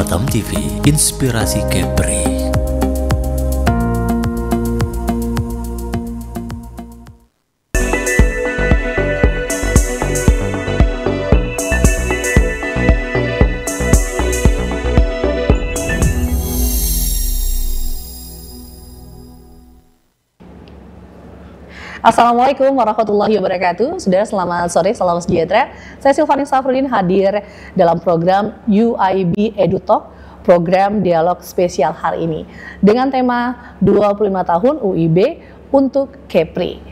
Batam TV, Inspirasi Kepri. Assalamualaikum warahmatullahi wabarakatuh. Saudara, selamat sore, salam sejahtera. Saya Silvani Safruddin hadir dalam program UIB EduTalk, program dialog spesial hari ini dengan tema 25 tahun UIB untuk Kepri.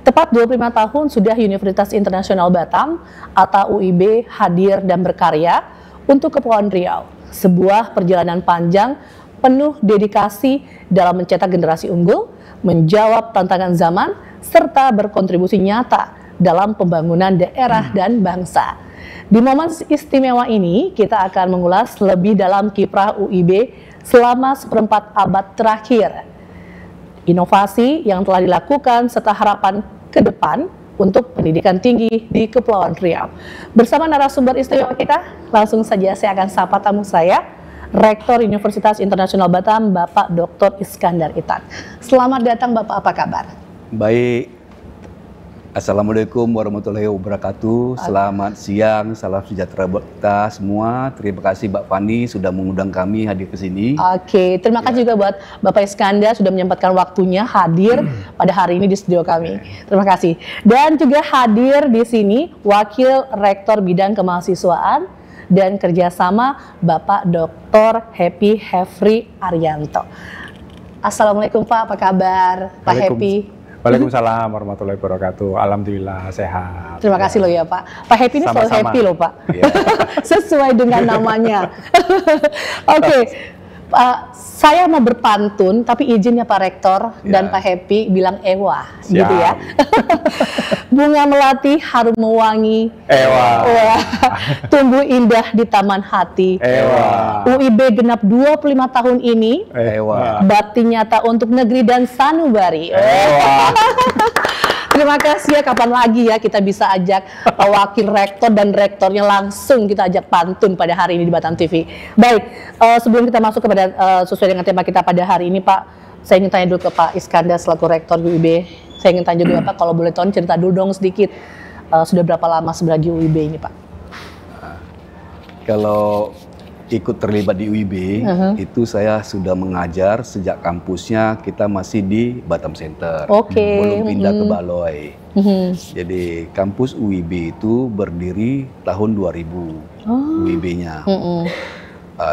Tepat 25 tahun sudah Universitas Internasional Batam atau UIB hadir dan berkarya untuk Kepulauan Riau. Sebuah perjalanan panjang penuh dedikasi dalam mencetak generasi unggul, menjawab tantangan zaman, serta berkontribusi nyata dalam pembangunan daerah dan bangsa. Di momen istimewa ini, kita akan mengulas lebih dalam kiprah UIB selama seperempat abad terakhir, inovasi yang telah dilakukan serta harapan ke depan untuk pendidikan tinggi di Kepulauan Riau. Bersama narasumber istimewa kita, langsung saja saya akan sapa tamu saya, Rektor Universitas Internasional Batam, Bapak Dr. Iskandar Itan. Selamat datang Bapak, apa kabar? Baik, Assalamualaikum warahmatullahi wabarakatuh. Selamat siang, salam sejahtera buat kita semua. Terima kasih Mbak Fani sudah mengundang kami hadir ke sini. Oke, terima kasih juga buat Bapak Iskandar sudah menyempatkan waktunya hadir pada hari ini di studio kami. Terima kasih. Dan juga hadir di sini Wakil Rektor Bidang Kemahasiswaan dan Kerjasama Bapak Dr. Happy Hefri Arianto. Assalamualaikum Pak, apa kabar Pak Happy? Waalaikumsalam warahmatullahi wabarakatuh. Alhamdulillah sehat. Terima kasih loh ya Pak. Pak Happy ini selalu happy loh Pak. Sesuai dengan namanya. Oke. Saya mau berpantun, tapi izinnya Pak Rektor dan Pak Happy bilang ewa, gitu ya. Bunga melati harum mewangi, ewa. Tumbuh indah di taman hati, ewa. UIB genap 25 tahun ini, ewa. Bakti nyata untuk negeri dan sanubari. Ewa. Terima kasih ya, kapan lagi ya kita bisa ajak wakil rektor dan rektornya langsung kita ajak pantun pada hari ini di Batam TV. Baik, sebelum kita masuk kepada sesuai dengan tema kita pada hari ini Pak, saya ingin tanya dulu ke Pak Iskandar selaku rektor UIB. Saya ingin tanya dulu Pak, kalau boleh tolong cerita dulu dong sedikit, sudah berapa lama sebenarnya UIB ini Pak? Kalau ikut terlibat di UIB, itu saya sudah mengajar sejak kampusnya kita masih di Batam Center, belum pindah ke Baloi. Jadi kampus UIB itu berdiri tahun 2000, UIB-nya.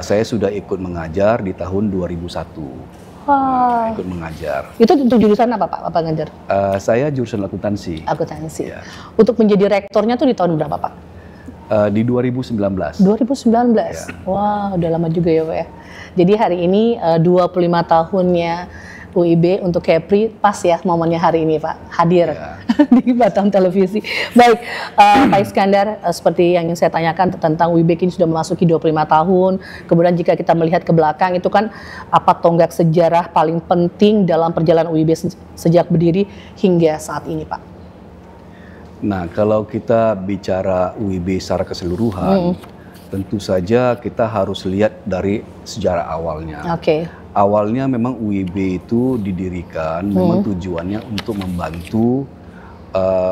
Saya sudah ikut mengajar di tahun 2001. Ikut mengajar. Itu untuk jurusan apa Pak? Apa ngajar? Saya jurusan akuntansi. Akuntansi. Ya. Untuk menjadi rektornya tuh di tahun berapa Pak? Di 2019. 2019. Ya. Wah, udah lama juga ya Pak ya. Jadi hari ini 25 tahunnya UIB untuk Kepri, pas ya momennya hari ini Pak hadir di Batam Televisi. Baik, Pak Iskandar, seperti yang ingin saya tanyakan tentang UIB ini sudah memasuki 25 tahun. Kemudian jika kita melihat ke belakang itu kan apa tonggak sejarah paling penting dalam perjalanan UIB sejak berdiri hingga saat ini Pak? Nah, kalau kita bicara UIB secara keseluruhan, tentu saja kita harus lihat dari sejarah awalnya. Awalnya memang UIB itu didirikan, memang tujuannya untuk membantu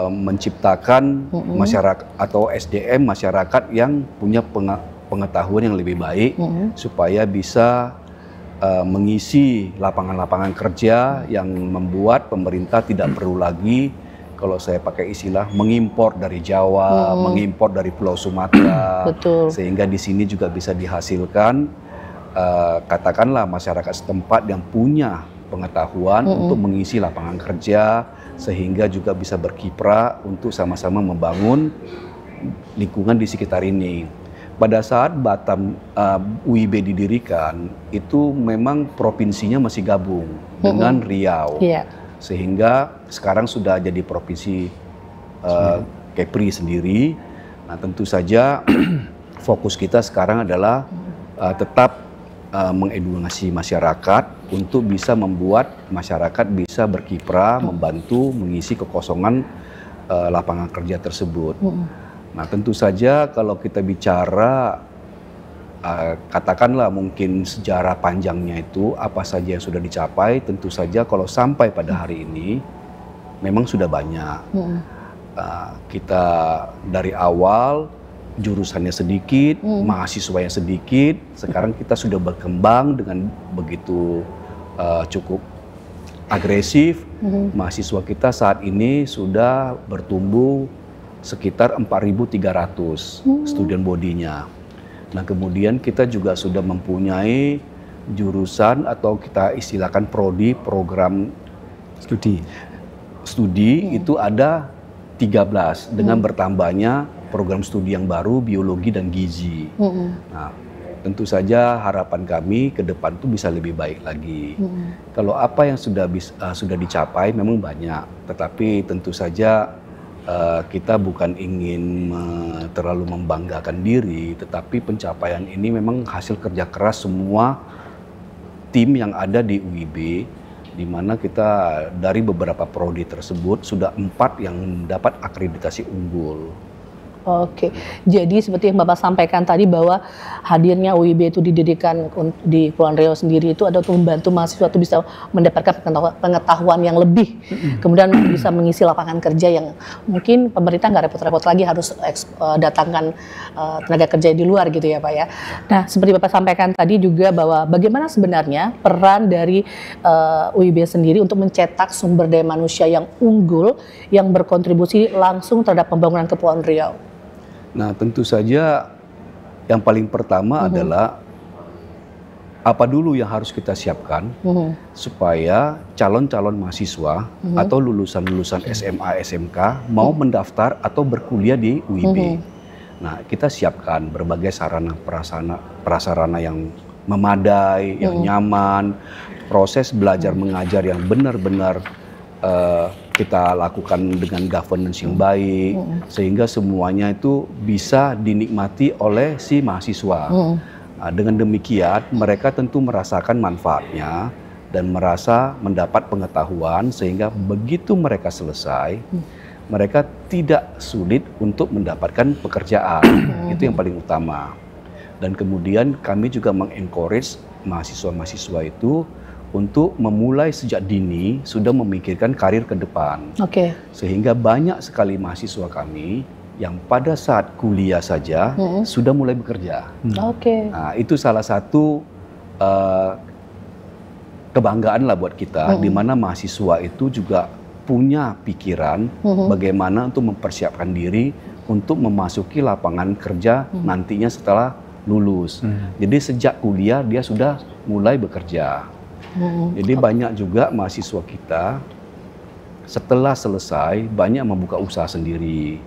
menciptakan masyarakat atau SDM masyarakat yang punya pengetahuan yang lebih baik, supaya bisa mengisi lapangan-lapangan kerja yang membuat pemerintah tidak perlu lagi, kalau saya pakai istilah, mengimpor dari Jawa, mengimpor dari Pulau Sumatera, sehingga di sini juga bisa dihasilkan, katakanlah masyarakat setempat yang punya pengetahuan untuk mengisi lapangan kerja, sehingga juga bisa berkiprah untuk sama-sama membangun lingkungan di sekitar ini. Pada saat Batam UIB didirikan, itu memang provinsinya masih gabung dengan Riau. Sehingga sekarang sudah jadi provinsi Kepri sendiri. Nah, tentu saja fokus kita sekarang adalah tetap mengedukasi masyarakat untuk bisa membuat masyarakat bisa berkiprah, membantu mengisi kekosongan lapangan kerja tersebut. Nah, tentu saja kalau kita bicara katakanlah mungkin sejarah panjangnya itu apa saja yang sudah dicapai, tentu saja kalau sampai pada hari ini memang sudah banyak. Kita dari awal jurusannya sedikit, mahasiswanya sedikit, sekarang kita sudah berkembang dengan begitu cukup agresif. Mahasiswa kita saat ini sudah bertumbuh sekitar 4.300 student bodinya. Nah, kemudian kita juga sudah mempunyai jurusan atau kita istilahkan prodi, program studi itu ada 13 dengan bertambahnya program studi yang baru, biologi dan gizi. Nah, tentu saja harapan kami ke depan itu bisa lebih baik lagi. Kalau apa yang sudah dicapai memang banyak, tetapi tentu saja kita bukan ingin terlalu membanggakan diri, tetapi pencapaian ini memang hasil kerja keras semua tim yang ada di UIB, di mana kita dari beberapa prodi tersebut sudah 4 yang dapat akreditasi unggul. Oke, jadi seperti yang Bapak sampaikan tadi bahwa hadirnya UIB itu didirikan di Kepulauan Riau sendiri itu ada untuk membantu mahasiswa itu bisa mendapatkan pengetahuan yang lebih, kemudian bisa mengisi lapangan kerja yang mungkin pemerintah nggak repot-repot lagi harus datangkan tenaga kerja di luar gitu ya Pak ya. Nah, seperti Bapak sampaikan tadi juga bahwa bagaimana sebenarnya peran dari UIB sendiri untuk mencetak sumber daya manusia yang unggul yang berkontribusi langsung terhadap pembangunan Kepulauan Riau. Nah, tentu saja yang paling pertama adalah apa dulu yang harus kita siapkan supaya calon-calon mahasiswa atau lulusan-lulusan SMA, SMK mau mendaftar atau berkuliah di UIB. Nah, kita siapkan berbagai sarana prasarana yang memadai, yang nyaman, proses belajar mengajar yang benar-benar kita lakukan dengan governance yang baik, sehingga semuanya itu bisa dinikmati oleh si mahasiswa. Nah, dengan demikian mereka tentu merasakan manfaatnya dan merasa mendapat pengetahuan, sehingga begitu mereka selesai, mereka tidak sulit untuk mendapatkan pekerjaan. Itu yang paling utama. Dan kemudian kami juga mengencourage mahasiswa-mahasiswa itu untuk memulai sejak dini sudah memikirkan karir ke depan. Sehingga banyak sekali mahasiswa kami yang pada saat kuliah saja sudah mulai bekerja. Nah, itu salah satu kebanggaan lah buat kita, di mana mahasiswa itu juga punya pikiran bagaimana untuk mempersiapkan diri untuk memasuki lapangan kerja nantinya setelah lulus. Jadi sejak kuliah dia sudah mulai bekerja. Jadi banyak juga mahasiswa kita setelah selesai banyak membuka usaha sendiri.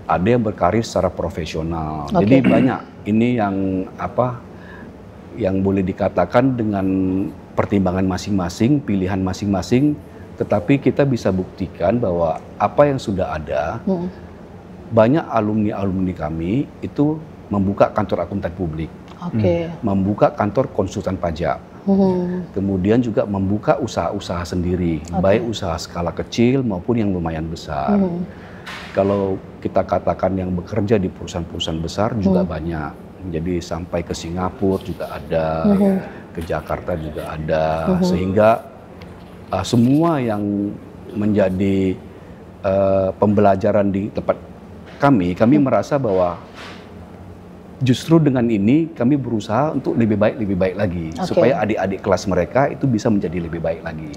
Ada yang berkarir secara profesional. Jadi banyak ini yang yang boleh dikatakan dengan pertimbangan masing-masing, pilihan masing-masing, tetapi kita bisa buktikan bahwa apa yang sudah ada, banyak alumni-alumni kami itu membuka kantor akuntan publik, membuka kantor konsultan pajak. Kemudian juga membuka usaha-usaha sendiri, baik usaha skala kecil maupun yang lumayan besar. Kalau kita katakan yang bekerja di perusahaan-perusahaan besar juga banyak. Jadi sampai ke Singapura juga ada, ke Jakarta juga ada, sehingga semua yang menjadi pembelajaran di tempat kami merasa bahwa justru dengan ini kami berusaha untuk lebih baik lagi, supaya adik-adik kelas mereka itu bisa menjadi lebih baik lagi.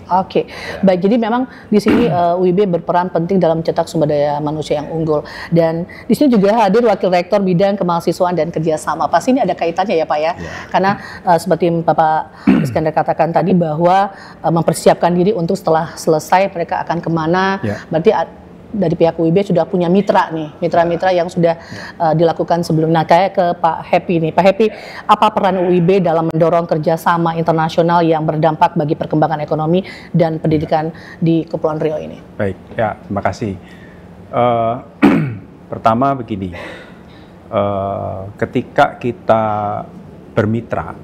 Baik. Jadi memang di sini UIB berperan penting dalam mencetak sumber daya manusia yang unggul. Dan di sini juga hadir Wakil Rektor Bidang Kemahasiswaan dan Kerjasama. Pasti ini ada kaitannya ya Pak ya, karena seperti Bapak Iskandar katakan tadi bahwa mempersiapkan diri untuk setelah selesai mereka akan kemana. Berarti dari pihak UIB sudah punya mitra nih, mitra-mitra yang sudah dilakukan sebelumnya. Nah, kayak ke Pak Happy nih. Pak Happy, apa peran UIB dalam mendorong kerjasama internasional yang berdampak bagi perkembangan ekonomi dan pendidikan di Kepulauan Riau ini? Baik, ya terima kasih. Pertama begini, ketika kita bermitra,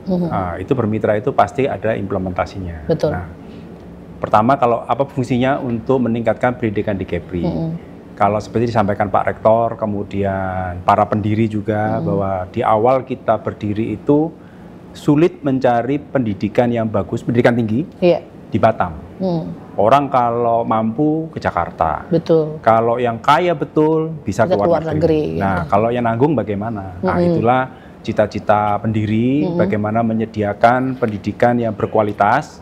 itu bermitra itu pasti ada implementasinya. Betul. Nah, pertama, kalau apa fungsinya untuk meningkatkan pendidikan di Kepri? kalau seperti disampaikan Pak Rektor, kemudian para pendiri juga, bahwa di awal kita berdiri itu sulit mencari pendidikan yang bagus, pendidikan tinggi di Batam. Orang kalau mampu ke Jakarta. Betul. Kalau yang kaya betul bisa ke luar negeri. Nah, kalau yang nanggung bagaimana? Nah, itulah cita-cita pendiri, bagaimana menyediakan pendidikan yang berkualitas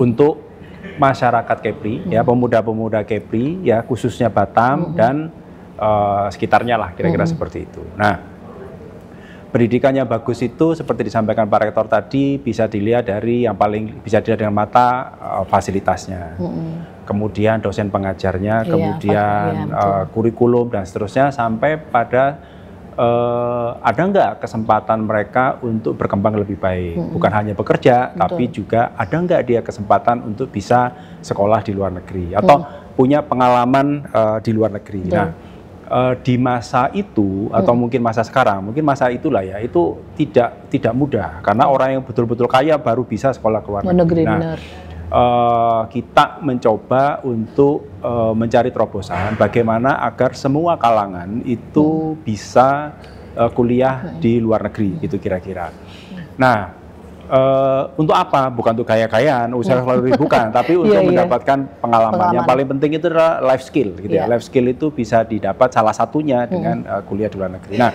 untuk masyarakat Kepri, ya, pemuda-pemuda Kepri, ya, khususnya Batam dan sekitarnya lah, kira-kira seperti itu. Nah, pendidikannya bagus itu seperti disampaikan Pak Rektor tadi, bisa dilihat dari yang paling bisa dilihat dengan mata fasilitasnya, kemudian dosen pengajarnya, kemudian kurikulum dan seterusnya, sampai pada ada nggak kesempatan mereka untuk berkembang lebih baik, bukan hanya bekerja, tapi juga ada nggak dia kesempatan untuk bisa sekolah di luar negeri atau punya pengalaman di luar negeri. Nah, di masa itu atau mungkin masa sekarang, mungkin masa itulah ya, itu tidak mudah karena orang yang betul-betul kaya baru bisa sekolah ke luar negeri. Nah, kita mencoba untuk mencari terobosan bagaimana agar semua kalangan itu bisa kuliah di luar negeri, gitu kira-kira. Nah, untuk apa? Bukan untuk gaya-gayaan, usaha selalu bukan, tapi untuk mendapatkan pengalaman. Yang paling penting itu adalah life skill, gitu ya. Life skill itu bisa didapat salah satunya dengan kuliah di luar negeri. Nah,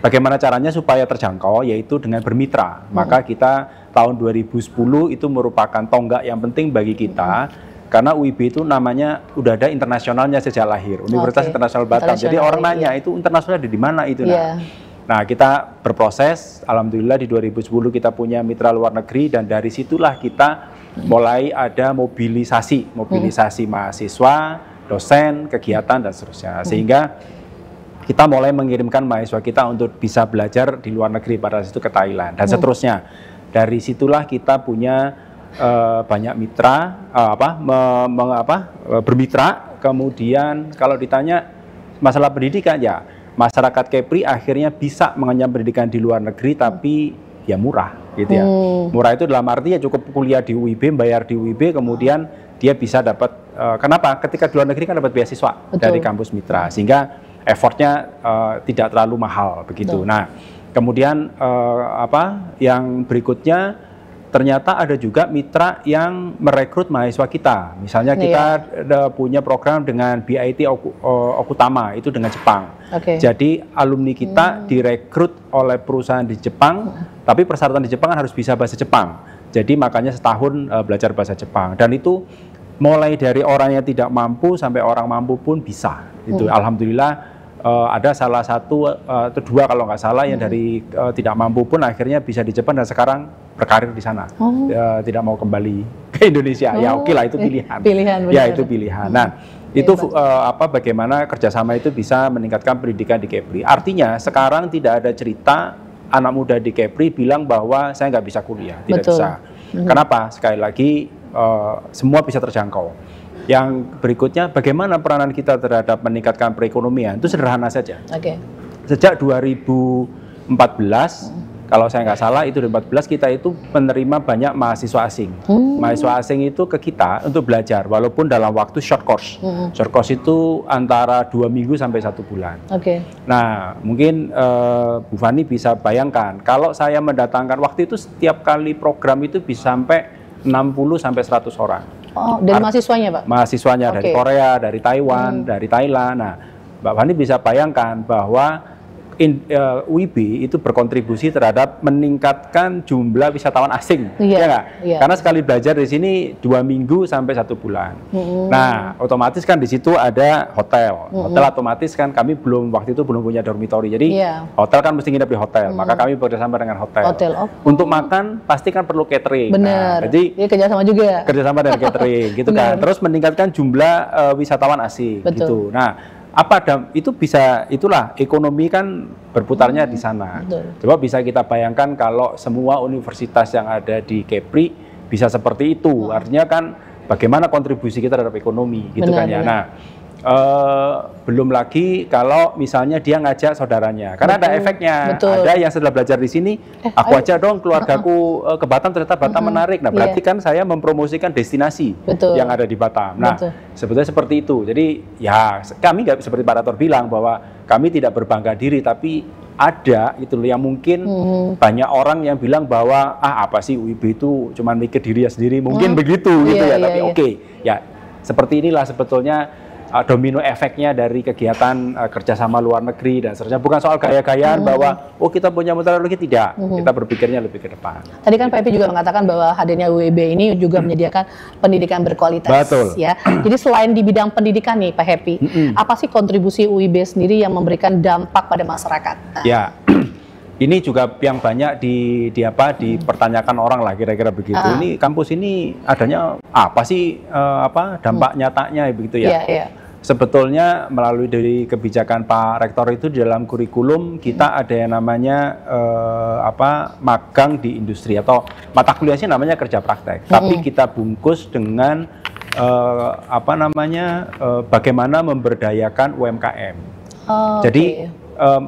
bagaimana caranya supaya terjangkau? Yaitu dengan bermitra. Maka kita tahun 2010 itu merupakan tonggak yang penting bagi kita, karena UIB itu namanya udah ada internasionalnya sejak lahir, Universitas Internasional Batam. Jadi orang nanya itu internasional di mana itu. Nah, kita berproses, alhamdulillah di 2010 kita punya mitra luar negeri, dan dari situlah kita mulai ada mobilisasi mahasiswa, dosen, kegiatan dan seterusnya, sehingga kita mulai mengirimkan mahasiswa kita untuk bisa belajar di luar negeri, pada situ ke Thailand dan seterusnya. Dari situlah kita punya banyak mitra, bermitra. Kemudian kalau ditanya masalah pendidikan, ya masyarakat Kepri akhirnya bisa mengenyam pendidikan di luar negeri, tapi ya murah, gitu ya. Murah itu dalam arti ya cukup kuliah di UIB, bayar di UIB, kemudian dia bisa dapat. Kenapa? Ketika di luar negeri kan dapat beasiswa dari kampus mitra, sehingga effortnya tidak terlalu mahal, begitu. Nah, kemudian yang berikutnya, ternyata ada juga mitra yang merekrut mahasiswa kita. Misalnya kita punya program dengan BIT Okutama, itu dengan Jepang. Jadi alumni kita direkrut oleh perusahaan di Jepang, tapi persyaratan di Jepang kan harus bisa bahasa Jepang. Jadi makanya setahun belajar bahasa Jepang. Dan itu mulai dari orang yang tidak mampu sampai orang mampu pun bisa. Itu alhamdulillah. Ada salah satu atau dua kalau nggak salah yang dari tidak mampu pun akhirnya bisa di Jepang dan sekarang berkarir di sana, tidak mau kembali ke Indonesia. Ya oke lah, itu pilihan. Ya itu pilihan. Nah, itu bagaimana kerjasama itu bisa meningkatkan pendidikan di Kepri. Artinya sekarang tidak ada cerita anak muda di Kepri bilang bahwa saya nggak bisa kuliah, tidak bisa. Kenapa? Sekali lagi semua bisa terjangkau. Yang berikutnya, bagaimana peranan kita terhadap meningkatkan perekonomian, itu sederhana saja. Sejak 2014, kalau saya nggak salah, itu 2014 kita itu menerima banyak mahasiswa asing. Mahasiswa asing itu ke kita untuk belajar, walaupun dalam waktu short course. Short course itu antara 2 minggu sampai 1 bulan. Nah, mungkin Bu Fani bisa bayangkan, kalau saya mendatangkan, waktu itu setiap kali program itu bisa sampai 60 sampai 100 orang. Dari mahasiswanya, Pak? Mahasiswanya dari Korea, dari Taiwan, dari Thailand. Nah, Mbak Fani bisa bayangkan bahwa UIB itu berkontribusi terhadap meningkatkan jumlah wisatawan asing, ya nggak? Karena sekali belajar di sini 2 minggu sampai 1 bulan. Nah, otomatis kan di situ ada hotel. Hotel otomatis kan kami waktu itu belum punya dormitory, jadi hotel kan mesti nginep di hotel. Maka kami bekerjasama dengan hotel. Untuk makan pasti kan perlu catering. Benar. Nah, jadi kerjasama juga. Kerjasama dengan catering, gitu kan. Terus meningkatkan jumlah wisatawan asing, gitu. Nah, itu bisa, itulah ekonomi kan berputarnya di sana. Coba bisa kita bayangkan kalau semua universitas yang ada di Kepri bisa seperti itu. Artinya kan bagaimana kontribusi kita terhadap ekonomi, gitu kan ya. Nah, belum lagi kalau misalnya dia ngajak saudaranya, karena ada efeknya. Ada yang setelah belajar di sini, aku aja dong keluargaku ke Batam, ternyata Batam menarik. Nah, berarti kan saya mempromosikan destinasi yang ada di Batam. Nah, sebetulnya seperti itu. Jadi ya kami nggak seperti Pak Rektor bilang bahwa kami tidak berbangga diri, tapi ada itu yang mungkin banyak orang yang bilang bahwa apa sih UIB itu cuma mikir diri sendiri, mungkin begitu gitu ya. Tapi oke, ya seperti inilah sebetulnya domino efeknya dari kegiatan kerjasama luar negeri dan seterusnya. Bukan soal gaya-gayaan bahwa kita punya metodologi, tidak. Kita berpikirnya lebih ke depan. Tadi kan Pak Happy juga mengatakan bahwa hadirnya UIB ini juga menyediakan pendidikan berkualitas. Betul. Ya. Jadi selain di bidang pendidikan nih Pak Happy, apa sih kontribusi UIB sendiri yang memberikan dampak pada masyarakat? Ya. Ini juga yang banyak dipertanyakan orang lah, kira-kira begitu. Ini kampus ini adanya apa sih dampak nyatanya begitu ya? Sebetulnya melalui dari kebijakan Pak Rektor itu di dalam kurikulum kita ada yang namanya magang di industri, atau mata kuliahnya namanya kerja praktek. Tapi kita bungkus dengan bagaimana memberdayakan UMKM. Jadi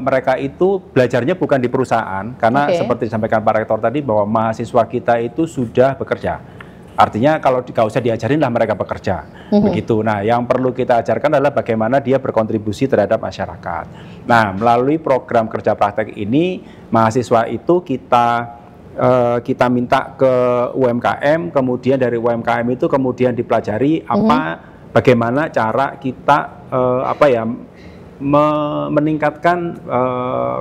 mereka itu belajarnya bukan di perusahaan, karena seperti disampaikan Pak Rektor tadi bahwa mahasiswa kita itu sudah bekerja. Artinya kalau nggak usah diajarin lah mereka bekerja, begitu. Nah, yang perlu kita ajarkan adalah bagaimana dia berkontribusi terhadap masyarakat. Nah, melalui program kerja praktek ini, mahasiswa itu kita minta ke UMKM, kemudian dari UMKM itu kemudian dipelajari bagaimana cara kita meningkatkan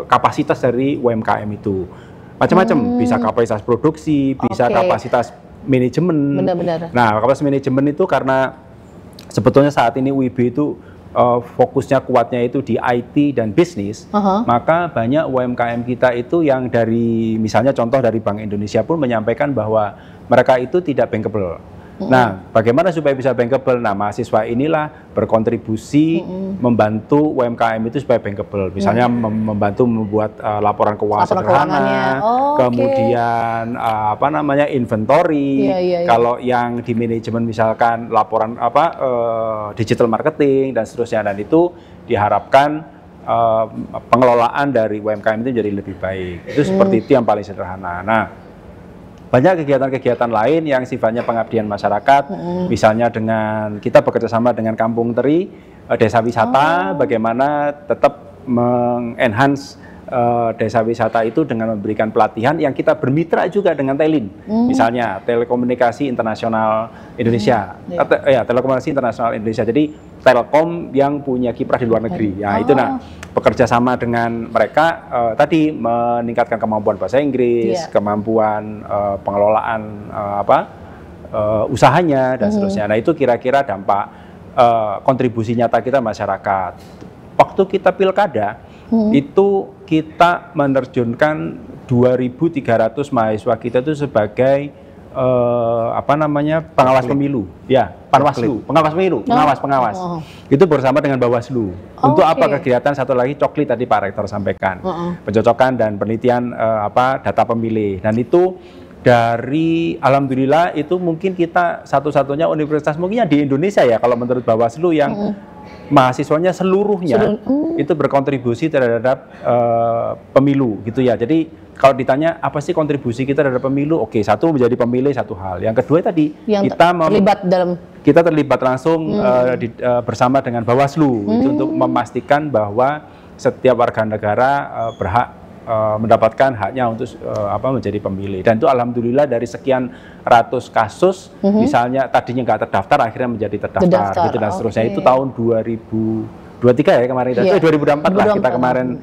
kapasitas dari UMKM itu. Macam-macam, bisa kapasitas produksi, bisa kapasitas manajemen. Benar-benar. Nah, kapasitas manajemen itu karena sebetulnya saat ini UIB itu fokusnya kuatnya itu di IT dan bisnis, maka banyak UMKM kita itu yang dari, misalnya contoh dari Bank Indonesia pun menyampaikan bahwa mereka itu tidak bankable. Nah, bagaimana supaya bisa bankable? Nah, mahasiswa inilah berkontribusi membantu UMKM itu supaya bankable. Misalnya membantu membuat laporan keuangan sederhana, kemudian inventory. Kalau yang di manajemen misalkan laporan digital marketing dan seterusnya, dan itu diharapkan pengelolaan dari UMKM itu jadi lebih baik. Itu seperti itu yang paling sederhana. Nah, banyak kegiatan-kegiatan lain yang sifatnya pengabdian masyarakat, misalnya dengan kita bekerja sama dengan Kampung Teri, desa wisata, bagaimana tetap mengenhance desa wisata itu dengan memberikan pelatihan yang kita bermitra juga dengan Telin, misalnya Telekomunikasi Internasional Indonesia, Telekomunikasi Internasional Indonesia. Jadi Telkom yang punya kiprah di luar negeri, ya itu bekerja sama dengan mereka tadi meningkatkan kemampuan bahasa Inggris, kemampuan pengelolaan usahanya dan seterusnya. Nah, itu kira-kira dampak kontribusi nyata kita masyarakat. Waktu kita pilkada itu kita menerjunkan 2.300 mahasiswa kita itu sebagai pengawas pemilu, Panwaslu, pengawas pemilu, pengawas. Itu bersama dengan Bawaslu. Untuk apa kegiatan satu lagi coklit tadi Pak Rektor sampaikan, pencocokan dan penelitian data pemilih. Dan itu dari alhamdulillah itu mungkin kita satu-satunya universitas mungkin di Indonesia ya kalau menurut Bawaslu yang mahasiswanya seluruhnya itu berkontribusi terhadap pemilu gitu ya. Jadi kalau ditanya apa sih kontribusi kita terhadap pemilu, oke, satu menjadi pemilih satu hal. Yang kedua tadi yang kita terlibat langsung bersama dengan Bawaslu itu untuk memastikan bahwa setiap warga negara berhak mendapatkan haknya untuk menjadi pemilih. Dan itu alhamdulillah dari sekian ratus kasus, misalnya tadinya nggak terdaftar akhirnya menjadi terdaftar gitu dan seterusnya. Itu tahun 2023 ya kemarin, 2024 lah kita kemarin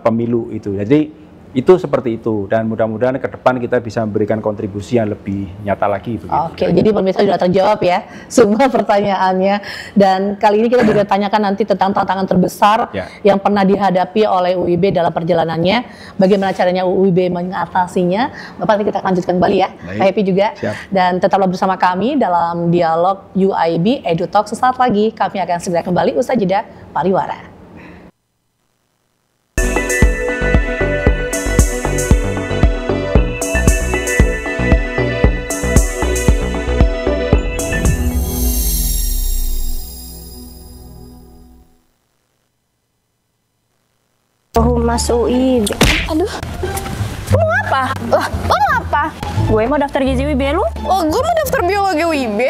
pemilu itu. Jadi itu seperti itu, dan mudah-mudahan ke depan kita bisa memberikan kontribusi yang lebih nyata lagi. Oke, jadi pemirsa sudah terjawab ya semua pertanyaannya, dan kali ini kita juga tanyakan nanti tentang tantangan terbesar yang pernah dihadapi oleh UIB dalam perjalanannya, bagaimana caranya UIB mengatasinya. Bapak, nanti kita lanjutkan kembali ya, Pak Happy juga. Dan tetaplah bersama kami dalam dialog UIB EduTalk. Sesaat lagi kami akan segera kembali usai jeda pariwara. Mas UIB. Aduh. Lu mau apa? Lah, lu mau apa? Gue mau daftar gizi UIB lu. Oh, gue mau daftar biologi UIB.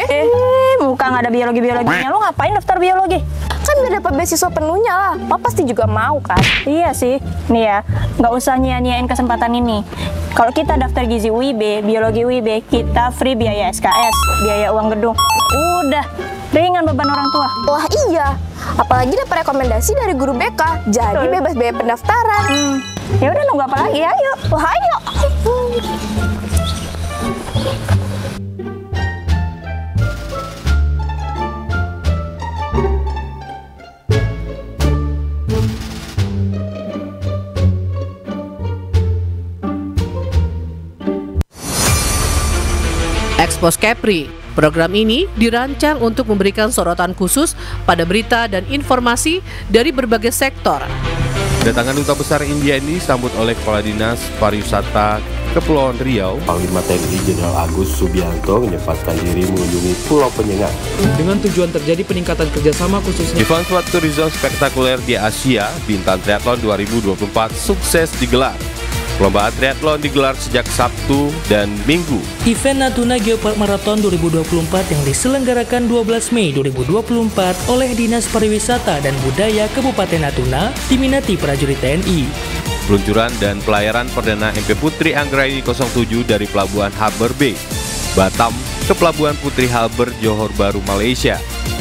Bukan, nggak ada biologinya. Lu ngapain daftar biologi? Kan udah dapat beasiswa penuhnya lah. Lo pasti juga mau kan? Iya sih. Nih ya, nggak usah nyia-nyiain kesempatan ini. Kalau kita daftar gizi UIB, biologi UIB, kita free biaya SKS, biaya uang gedung. Udah, ringan beban orang tua. Wah iya, apalagi dapat rekomendasi dari guru BK, jadi bebas biaya pendaftaran. Ya udah, nunggu apa lagi? Ayo. Wah, ayo. Expose Kepri. Program ini dirancang untuk memberikan sorotan khusus pada berita dan informasi dari berbagai sektor. Kedatangan Duta Besar India ini disambut oleh Kepala Dinas Pariwisata Kepulauan Riau, Panglima TNI Jenderal Agus Subianto menyempatkan diri mengunjungi Pulau Penyengat. Dengan tujuan terjadi peningkatan kerjasama khususnya. Event Sport Tourism spektakuler di Asia, Bintan Triathlon 2024 sukses digelar. Perlombaan triathlon digelar sejak Sabtu dan Minggu. Event Natuna Geopark Marathon 2024 yang diselenggarakan 12 Mei 2024 oleh Dinas Pariwisata dan Budaya Kabupaten Natuna diminati prajurit TNI. Peluncuran dan pelayaran perdana MP Putri Anggraini 07 dari Pelabuhan Harbour Bay, Batam ke Pelabuhan Putri Harbour, Johor Bahru, Malaysia.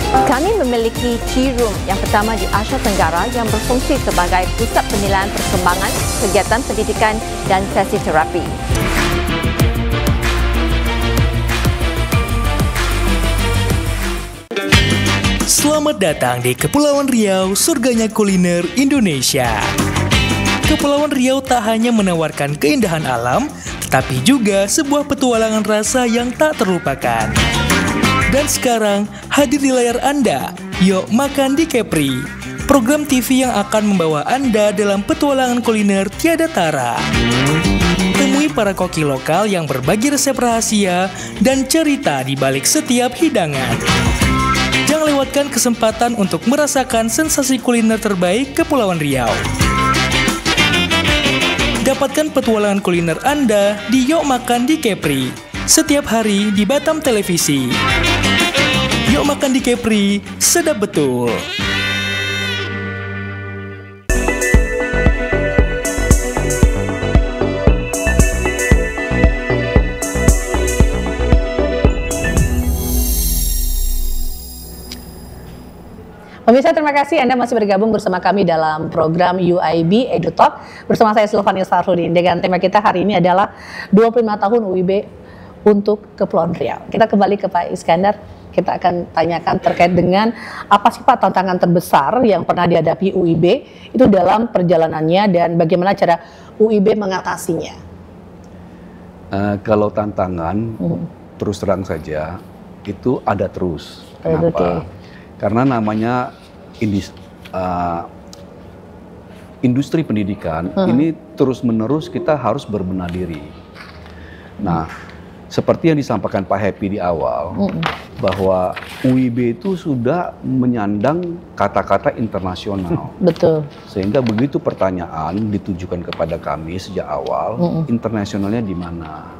Kami memiliki Tea Room yang pertama di Asia Tenggara yang berfungsi sebagai pusat penilaian perkembangan, kegiatan pendidikan, dan sesi terapi. Selamat datang di Kepulauan Riau, surganya kuliner Indonesia. Kepulauan Riau tak hanya menawarkan keindahan alam, tetapi juga sebuah petualangan rasa yang tak terlupakan. Dan sekarang hadir di layar Anda, Yuk Makan di Kepri, program TV yang akan membawa Anda dalam petualangan kuliner tiada tara. Temui para koki lokal yang berbagi resep rahasia dan cerita di balik setiap hidangan. Jangan lewatkan kesempatan untuk merasakan sensasi kuliner terbaik Kepulauan Riau. Dapatkan petualangan kuliner Anda di Yuk Makan di Kepri, setiap hari di Batam Televisi. Yuk Makan di Kepri, sedap betul. Pemirsa, terima kasih Anda masih bergabung bersama kami dalam program UIB Edu Talk bersama saya Silvani Sarfudin. Dengan tema kita hari ini adalah 25 tahun UIB untuk Kepulauan Riau. Kita kembali ke Pak Iskandar. Kita akan tanyakan terkait dengan apa sih Pak tantangan terbesar yang pernah dihadapi UIB itu dalam perjalanannya dan bagaimana cara UIB mengatasinya. Kalau tantangan terus terang saja itu ada terus. Kenapa? Okay. Karena namanya industri pendidikan ini terus-menerus kita harus berbenah diri. Nah, seperti yang disampaikan Pak Happy di awal, bahwa UIB itu sudah menyandang kata-kata internasional. Betul. Sehingga begitu pertanyaan ditujukan kepada kami sejak awal, internasionalnya di mana?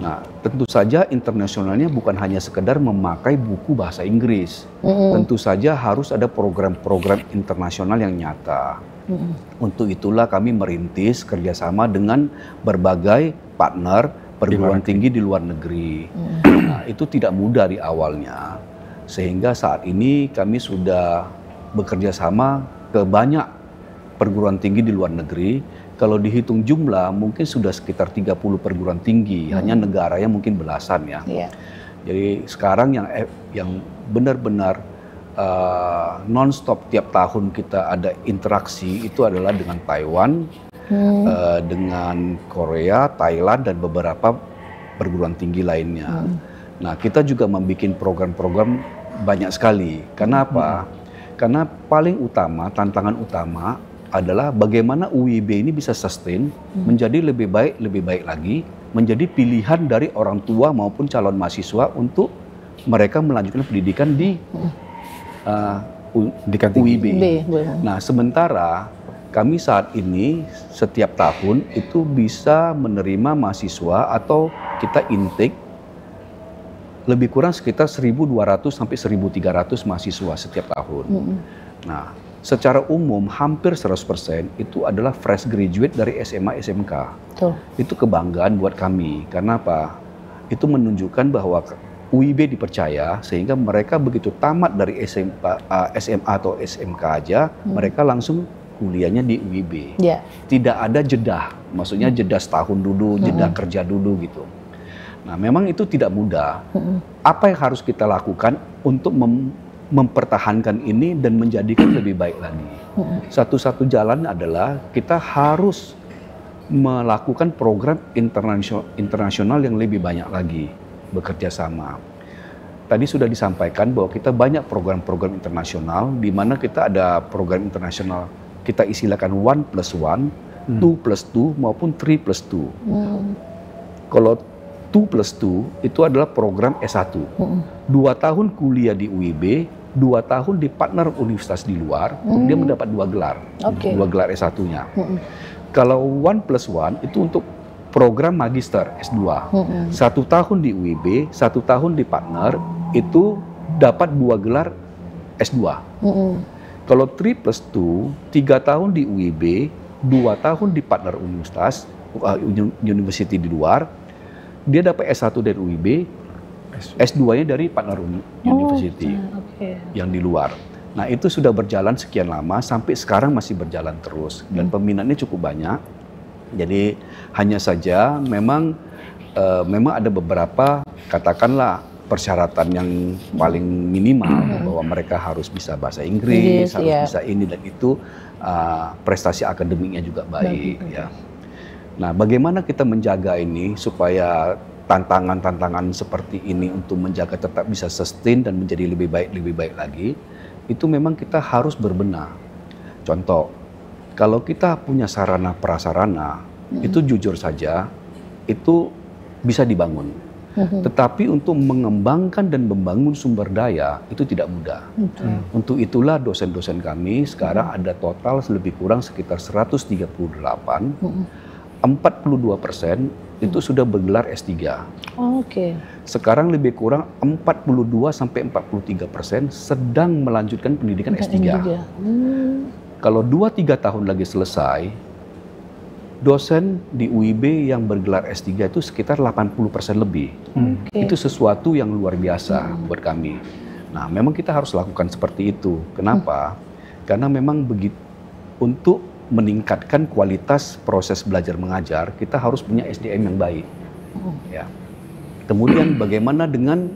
Nah, tentu saja internasionalnya bukan hanya sekedar memakai buku bahasa Inggris. Tentu saja harus ada program-program internasional yang nyata. Untuk itulah kami merintis kerjasama dengan berbagai partner perguruan tinggi di luar negeri. Nah, itu tidak mudah di awalnya. Sehingga saat ini kami sudah bekerja sama ke banyak perguruan tinggi di luar negeri. Kalau dihitung jumlah mungkin sudah sekitar 30 perguruan tinggi, hanya negaranya mungkin belasan ya. Jadi sekarang yang benar-benar non-stop tiap tahun kita ada interaksi itu adalah dengan Taiwan, dengan Korea, Thailand dan beberapa perguruan tinggi lainnya. Nah, kita juga membuat program-program banyak sekali. Kenapa? Karena paling utama, tantangan utama adalah bagaimana UIB ini bisa sustain, menjadi lebih baik lagi, menjadi pilihan dari orang tua maupun calon mahasiswa untuk mereka melanjutkan pendidikan di UIB. Nah, sementara kami saat ini setiap tahun itu bisa menerima mahasiswa atau kita intake lebih kurang sekitar 1.200 sampai 1.300 mahasiswa setiap tahun. Nah, secara umum hampir 100% itu adalah fresh graduate dari SMA SMK. Betul. Itu kebanggaan buat kami. Karena apa? Itu menunjukkan bahwa UIB dipercaya sehingga mereka begitu tamat dari SMA atau SMK aja, mereka langsung kuliahnya di UIB. Tidak ada jeda, maksudnya jeda setahun dulu, jeda kerja dulu gitu. Nah, memang itu tidak mudah. Apa yang harus kita lakukan untuk mempertahankan ini dan menjadikan lebih baik lagi? Satu-satu jalan adalah kita harus melakukan program internasional yang lebih banyak lagi, bekerja sama. Tadi sudah disampaikan bahwa kita banyak program-program internasional, di mana kita ada program internasional kita istilahkan 1+1, 2+2 maupun 3+2. Kalau 2+2 itu adalah program S1. 2 tahun kuliah di UIB, 2 tahun di partner universitas di luar, dia mendapat 2 gelar. 2 gelar S1-nya. Kalau 1+1 itu untuk program magister S2. 1 tahun di UIB, 1 tahun di partner, itu dapat 2 gelar S2. Kalau 3+2, 3 tahun di UIB, 2 tahun di partner universitas, university di luar, dia dapat S1 dari UIB, S2-nya dari partner university yang di luar. Nah, itu sudah berjalan sekian lama, sampai sekarang masih berjalan terus. Dan peminatnya cukup banyak. Jadi hanya saja memang ada beberapa, katakanlah, persyaratan yang paling minimal bahwa mereka harus bisa bahasa Inggris, harus bisa ini dan itu, prestasi akademiknya juga baik. Ya. Nah, bagaimana kita menjaga ini supaya tantangan-tantangan seperti ini untuk menjaga tetap bisa sustain dan menjadi lebih baik lagi, itu memang kita harus berbenah. Contoh, kalau kita punya sarana prasarana, itu jujur saja, itu bisa dibangun. Tetapi untuk mengembangkan dan membangun sumber daya itu tidak mudah. Untuk itulah dosen-dosen kami sekarang ada total lebih kurang sekitar 138, 42% itu sudah bergelar S3. Sekarang lebih kurang 42 sampai 43% sedang melanjutkan pendidikan S3. Kalau 2-3 tahun lagi selesai, dosen di UIB yang bergelar S3 itu sekitar 80% lebih. Itu sesuatu yang luar biasa buat kami. Nah, memang kita harus lakukan seperti itu. Kenapa? Karena memang begitu, untuk meningkatkan kualitas proses belajar mengajar, kita harus punya SDM yang baik. Ya. Kemudian bagaimana dengan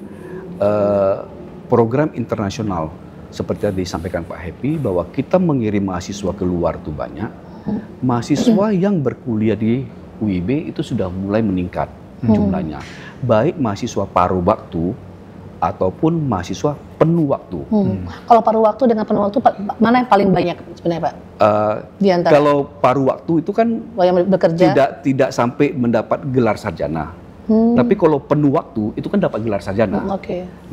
program internasional? Seperti yang disampaikan Pak Happy, bahwa kita mengirim mahasiswa keluar tuh banyak. Mahasiswa yang berkuliah di UIB itu sudah mulai meningkat jumlahnya. Baik mahasiswa paruh waktu ataupun mahasiswa penuh waktu. Kalau paruh waktu dengan penuh waktu, mana yang paling banyak sebenarnya, Pak? Di antara? Kalau paruh waktu itu kan yang bekerja tidak sampai mendapat gelar sarjana. Tapi kalau penuh waktu itu kan dapat gelar sarjana.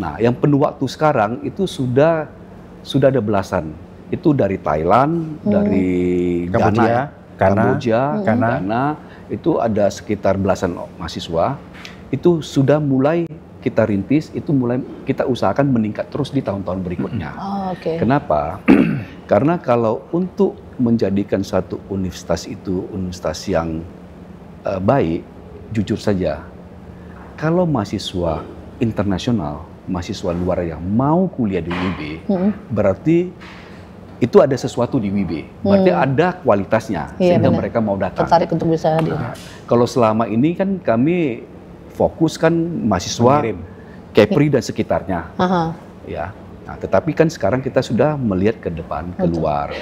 Nah, yang penuh waktu sekarang itu sudah ada belasan. Itu dari Thailand, dari Kamboja, Ghana, itu ada sekitar belasan mahasiswa. Itu sudah mulai kita rintis, itu mulai kita usahakan meningkat terus di tahun-tahun berikutnya. Kenapa? Karena kalau untuk menjadikan satu universitas itu universitas yang baik, jujur saja, kalau mahasiswa internasional, mahasiswa luar yang mau kuliah di UIB, berarti itu ada sesuatu di WIB, berarti ada kualitasnya, sehingga mereka mau datang. Tertarik untuk bisa hadir. Kalau selama ini kan kami fokus kan mahasiswa Kepri dan sekitarnya, ya. Nah, tetapi kan sekarang kita sudah melihat ke depan, keluar.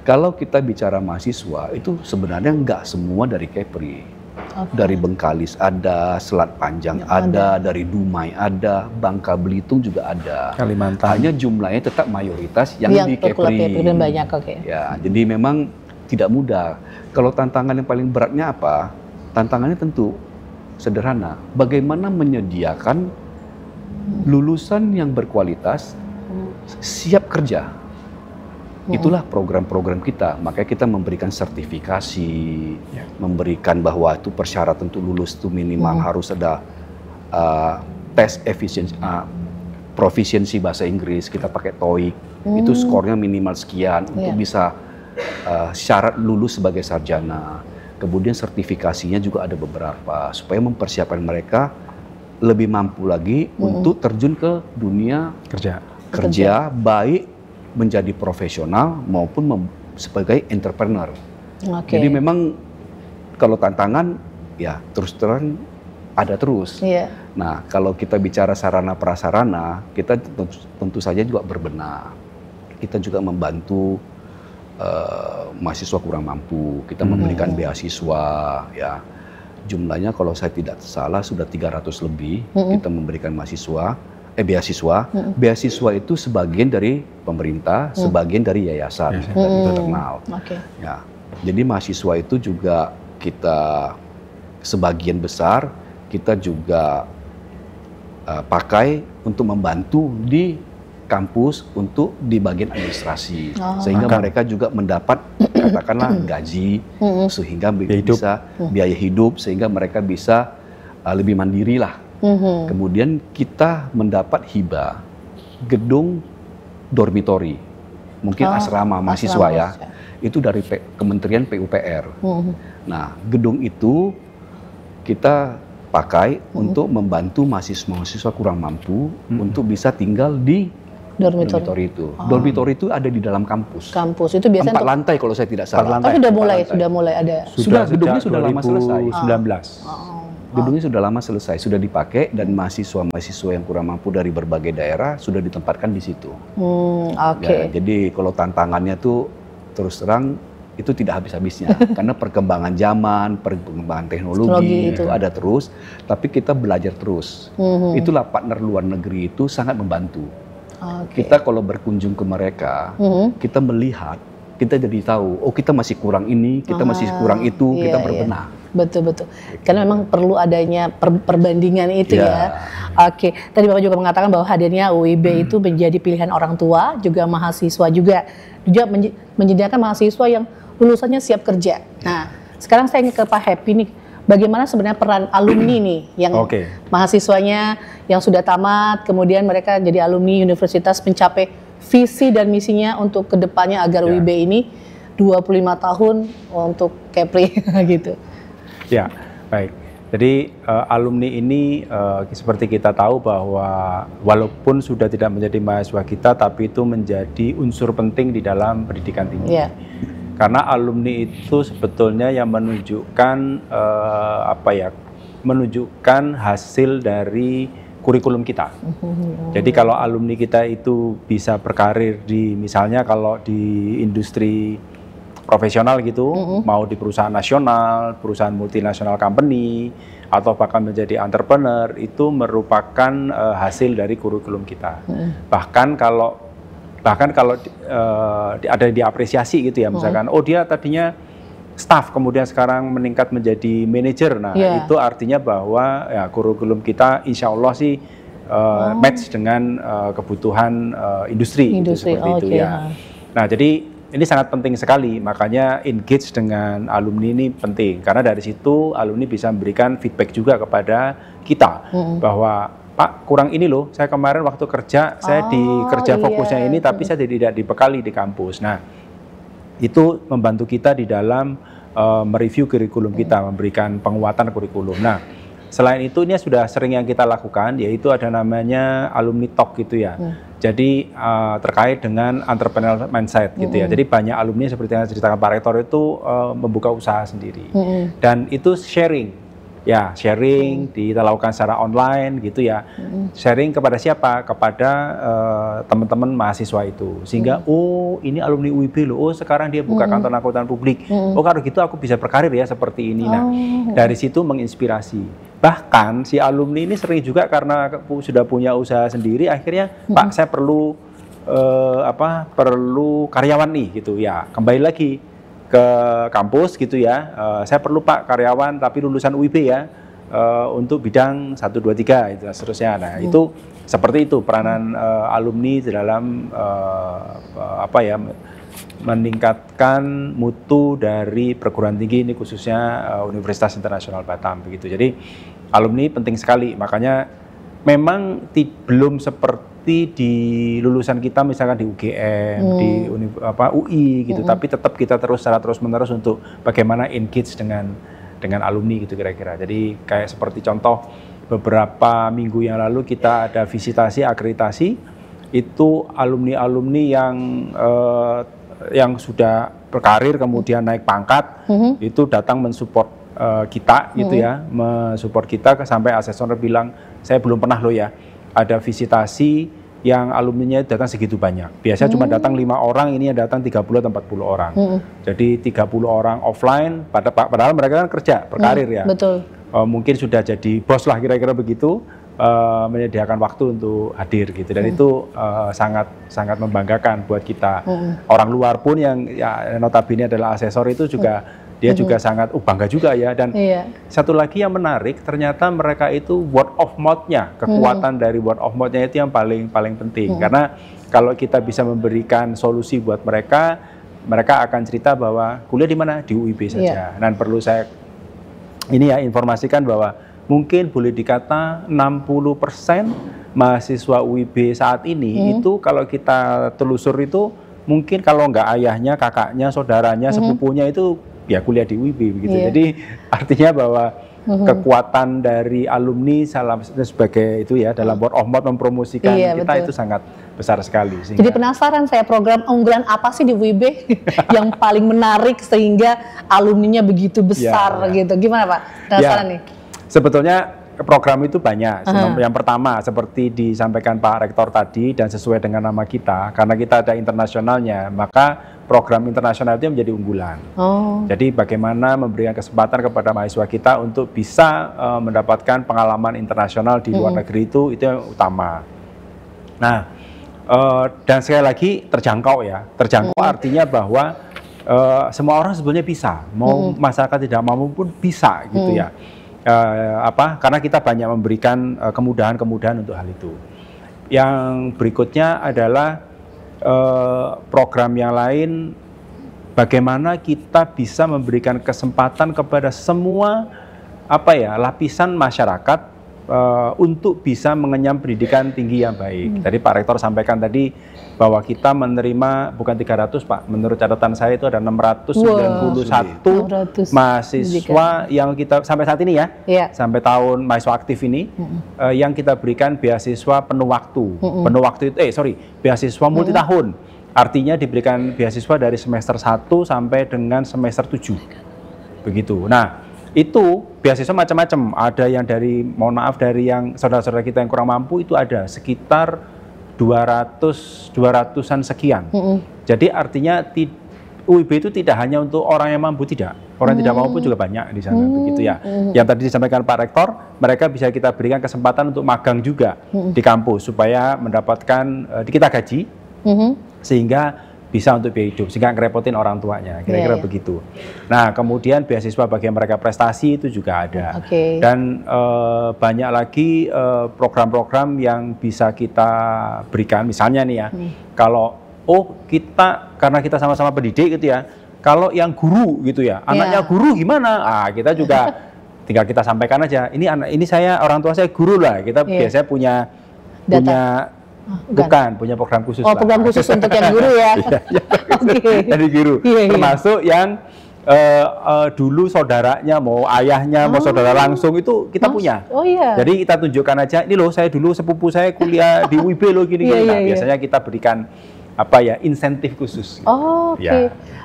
Kalau kita bicara mahasiswa, itu sebenarnya nggak semua dari Kepri. Dari Bengkalis ada, Selat Panjang ada, dari Dumai ada, Bangka Belitung juga ada. Kalimantan. Hanya jumlahnya tetap mayoritas yang di Kepri. Banyak, Ya, jadi memang tidak mudah. Kalau tantangan yang paling beratnya apa? Tantangannya tentu sederhana. Bagaimana menyediakan lulusan yang berkualitas siap kerja. Itulah program-program kita, makanya kita memberikan sertifikasi, memberikan bahwa itu persyaratan untuk lulus itu minimal harus ada tes efisiensi, proficiency bahasa Inggris, kita pakai TOEIC, itu skornya minimal sekian untuk bisa syarat lulus sebagai sarjana. Kemudian sertifikasinya juga ada beberapa, supaya mempersiapkan mereka lebih mampu lagi untuk terjun ke dunia kerja baik menjadi profesional maupun sebagai entrepreneur. Jadi memang kalau tantangan ya terus terang ada terus. Nah kalau kita bicara sarana prasarana, kita tentu saja juga berbenah. Kita juga membantu mahasiswa kurang mampu. Kita memberikan beasiswa, ya jumlahnya kalau saya tidak salah sudah 300 lebih. Kita memberikan beasiswa. Beasiswa itu sebagian dari pemerintah, sebagian dari yayasan dan internal. Ya, jadi mahasiswa itu juga kita sebagian besar kita juga pakai untuk membantu di kampus untuk di bagian administrasi, sehingga mereka juga mendapat katakanlah gaji, sehingga bisa biaya hidup, sehingga mereka bisa lebih mandiri lah. Kemudian kita mendapat hibah gedung dormitori, mungkin asrama mahasiswa ya, itu dari Kementerian PUPR. Nah, gedung itu kita pakai untuk membantu mahasiswa kurang mampu untuk bisa tinggal di dormitori itu. Dormitori itu ada di dalam kampus. Kampus itu biasanya 4 lantai kalau saya tidak salah. Tapi sudah mulai ada. Gedungnya sudah lama selesai. 2019. Gedungnya sudah lama selesai, sudah dipakai dan mahasiswa-mahasiswa yang kurang mampu dari berbagai daerah sudah ditempatkan di situ. Ya, jadi kalau tantangannya tuh terus terang itu tidak habis-habisnya karena perkembangan zaman, perkembangan teknologi itu ada terus, tapi kita belajar terus. Itulah partner luar negeri itu sangat membantu. Kita kalau berkunjung ke mereka, kita melihat, kita jadi tahu, oh kita masih kurang ini, kita masih kurang itu, kita berbenah. Betul. Karena memang perlu adanya perbandingan itu ya. Tadi Bapak juga mengatakan bahwa hadirnya UIB itu menjadi pilihan orang tua, juga mahasiswa juga menyediakan mahasiswa yang lulusannya siap kerja. Nah, sekarang saya ingin ke Pak Happy nih. Bagaimana sebenarnya peran alumni nih yang mahasiswanya yang sudah tamat, kemudian mereka jadi alumni universitas mencapai visi dan misinya untuk kedepannya agar UIB ini 25 tahun untuk Kepri gitu. Ya, baik. Jadi alumni ini seperti kita tahu bahwa walaupun sudah tidak menjadi mahasiswa kita, tapi itu menjadi unsur penting di dalam pendidikan tinggi. Karena alumni itu sebetulnya yang menunjukkan menunjukkan hasil dari kurikulum kita. Jadi kalau alumni kita itu bisa berkarir di misalnya kalau di industri profesional gitu, mau di perusahaan nasional, perusahaan multinasional company, atau bahkan menjadi entrepreneur, itu merupakan hasil dari kurikulum kita. Bahkan kalau ada diapresiasi gitu ya, misalkan, oh dia tadinya staff, kemudian sekarang meningkat menjadi manajer, nah itu artinya bahwa ya kurikulum kita insya Allah sih match dengan kebutuhan industri gitu, seperti itu ya. Nah jadi ini sangat penting sekali, makanya engage dengan alumni ini penting, karena dari situ alumni bisa memberikan feedback juga kepada kita bahwa Pak kurang ini loh, saya kemarin waktu kerja saya di kerja fokusnya ini, tapi saya tidak dibekali di kampus. Nah itu membantu kita di dalam mereview kurikulum kita, memberikan penguatan kurikulum. Nah selain itu ini sudah sering yang kita lakukan, yaitu ada namanya alumni talk gitu ya. Jadi terkait dengan entrepreneurial mindset gitu ya. Jadi banyak alumni seperti yang ceritakan Pak Rektor itu membuka usaha sendiri. Dan itu sharing. Ya, sharing dilakukan secara online gitu ya. Sharing kepada siapa? Kepada teman-teman mahasiswa itu. Sehingga oh ini alumni UIB loh. Oh sekarang dia buka kantor akuntan publik. Oh kalau gitu aku bisa berkarir ya seperti ini. Nah, dari situ menginspirasi. Bahkan si alumni ini sering juga karena sudah punya usaha sendiri, akhirnya Pak saya perlu perlu karyawan nih gitu ya. Kembali lagi ke kampus gitu ya, saya perlu Pak karyawan tapi lulusan UIB ya, untuk bidang 1, 2, 3 itu seterusnya. Nah itu seperti itu peranan alumni dalam meningkatkan mutu dari perguruan tinggi ini, khususnya Universitas Internasional Batam begitu. Jadi alumni penting sekali, makanya memang belum seperti di lulusan kita misalkan di UGM, di UI gitu, tapi tetap kita secara terus-menerus untuk bagaimana engage dengan alumni gitu kira-kira. Jadi kayak seperti contoh beberapa minggu yang lalu kita ada visitasi akreditasi, itu alumni-alumni yang sudah berkarir kemudian naik pangkat itu datang mensupport kita gitu ya, mensupport kita sampai asesor bilang, saya belum pernah loh ya ada visitasi yang alumninya datang segitu banyak. Biasanya cuma datang 5 orang, ini datang 30 atau 40 orang. Jadi 30 orang offline, padahal mereka kan kerja, berkarir ya. Betul. Mungkin sudah jadi bos lah kira-kira begitu, menyediakan waktu untuk hadir gitu, dan itu sangat membanggakan buat kita. Orang luar pun yang ya, notabene adalah asesor itu juga dia juga sangat bangga juga ya. Dan satu lagi yang menarik, ternyata mereka itu word of mouth-nya, kekuatan dari word of mouth-nya itu yang paling penting. Karena kalau kita bisa memberikan solusi buat mereka, mereka akan cerita bahwa kuliah di mana, di UIB saja. Dan perlu saya ini ya informasikan bahwa mungkin boleh dikata 60% mahasiswa UIB saat ini itu kalau kita telusur itu mungkin kalau nggak ayahnya, kakaknya, saudaranya, sepupunya itu ya kuliah di UIB begitu. Jadi artinya bahwa kekuatan dari alumni sebagai itu ya dalam word of mouth mempromosikan kita itu sangat besar sekali. Jadi penasaran saya, program unggulan apa sih di UIB yang paling menarik sehingga alumninya begitu besar gitu. Gimana Pak? Penasaran nih. Sebetulnya program itu banyak. Yang pertama seperti disampaikan Pak Rektor tadi dan sesuai dengan nama kita, karena kita ada internasionalnya, maka program internasional itu menjadi unggulan. Jadi bagaimana memberikan kesempatan kepada mahasiswa kita untuk bisa mendapatkan pengalaman internasional di luar negeri itu yang utama. Nah, dan sekali lagi terjangkau ya. Terjangkau artinya bahwa semua orang sebenarnya bisa, mau masyarakat tidak mampu pun bisa gitu ya. Karena kita banyak memberikan kemudahan-kemudahan untuk hal itu. Yang berikutnya adalah program yang lain, bagaimana kita bisa memberikan kesempatan kepada semua lapisan masyarakat untuk bisa mengenyam pendidikan tinggi yang baik. Tadi Pak Rektor sampaikan tadi bahwa kita menerima bukan 300 Pak, menurut catatan saya itu ada 691 mahasiswa yang kita sampai saat ini ya, sampai tahun mahasiswa aktif ini yang kita berikan beasiswa penuh waktu. Penuh waktu itu beasiswa multi tahun. Artinya diberikan beasiswa dari semester 1 sampai dengan semester 7. Begitu. Nah, itu beasiswa macam-macam. Ada yang dari, mohon maaf, dari yang saudara-saudara kita yang kurang mampu itu ada sekitar 200-an sekian. Jadi artinya UIB itu tidak hanya untuk orang yang mampu, tidak. Orang yang tidak mampu juga banyak di sana, begitu ya. Yang tadi disampaikan Pak Rektor, mereka bisa kita berikan kesempatan untuk magang juga di kampus supaya mendapatkan kita gaji, sehingga bisa untuk biaya hidup, sehingga ngerepotin orang tuanya, kira-kira begitu. Nah, kemudian beasiswa bagi mereka prestasi itu juga ada. Dan banyak lagi program-program yang bisa kita berikan, misalnya nih ya, kalau kita, karena kita sama-sama pendidik gitu ya, kalau yang guru gitu ya, anaknya guru gimana? Kita juga tinggal kita sampaikan aja, ini saya, orang tua saya guru lah, kita biasanya punya punya program khusus. Program khusus untuk yang guru ya. Jadi guru, termasuk yang dulu saudaranya, mau ayahnya, mau saudara langsung itu kita punya. Jadi kita tunjukkan aja, ini loh saya dulu sepupu saya kuliah di UIB loh gini-gini. Biasanya kita berikan insentif khusus.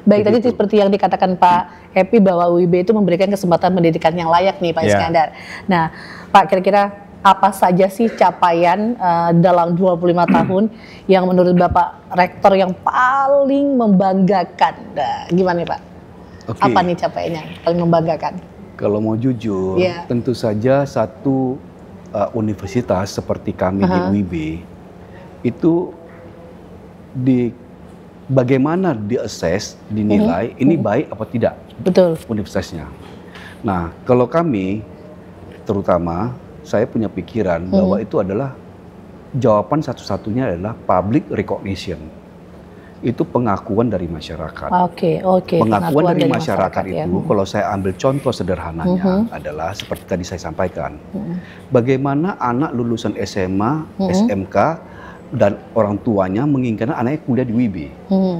Baik, tadi seperti yang dikatakan Pak Happy bahwa UIB itu memberikan kesempatan pendidikan yang layak nih Pak Iskandar. Nah, Pak, kira-kira apa saja sih capaian dalam 25 tahun yang menurut Bapak Rektor yang paling membanggakan? Gimana nih Pak? Apa nih capaiannya paling membanggakan? Kalau mau jujur, tentu saja satu universitas seperti kami di UIB itu bagaimana di-assess, dinilai ini baik apa tidak universitasnya. Nah, kalau kami terutama saya punya pikiran bahwa itu adalah jawaban satu-satunya adalah public recognition. itu pengakuan dari masyarakat. Oke. Pengakuan dari masyarakat itu, ya. kalau saya ambil contoh sederhananya adalah seperti tadi saya sampaikan, bagaimana anak lulusan SMA, SMK, dan orang tuanya menginginkan anaknya kuliah di UIB.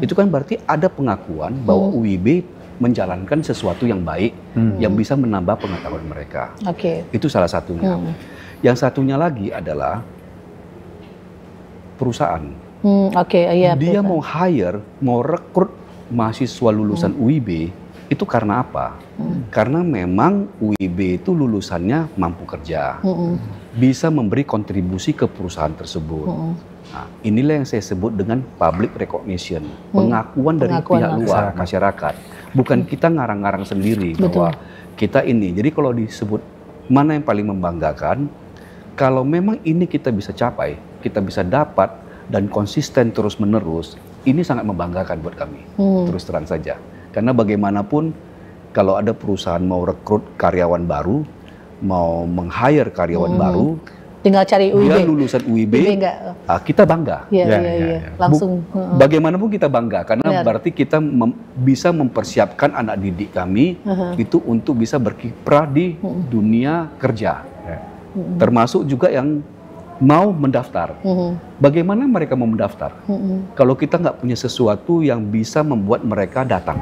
Itu kan berarti ada pengakuan bahwa UIB menjalankan sesuatu yang baik, yang bisa menambah pengetahuan mereka. Itu salah satunya. Yang satunya lagi adalah perusahaan. Dia mau hire, mau rekrut mahasiswa lulusan UIB itu karena apa? Karena memang UIB itu lulusannya mampu kerja, bisa memberi kontribusi ke perusahaan tersebut. Nah, inilah yang saya sebut dengan public recognition, pengakuan dari pihak luar masyarakat. Bukan kita ngarang-ngarang sendiri bahwa kita ini. Jadi kalau disebut mana yang paling membanggakan, kalau memang ini kita bisa capai, kita bisa dapat dan konsisten terus-menerus, ini sangat membanggakan buat kami, terus terang saja. Karena bagaimanapun, kalau ada perusahaan mau rekrut karyawan baru, mau meng-hire karyawan baru, tinggal cari UIB. Dia lulusan UIB, kita bangga. Langsung. Bagaimanapun kita bangga, karena berarti kita bisa mempersiapkan anak didik kami itu untuk bisa berkiprah di dunia kerja. Termasuk juga yang mau mendaftar. Bagaimana mereka mau mendaftar? Kalau kita nggak punya sesuatu yang bisa membuat mereka datang.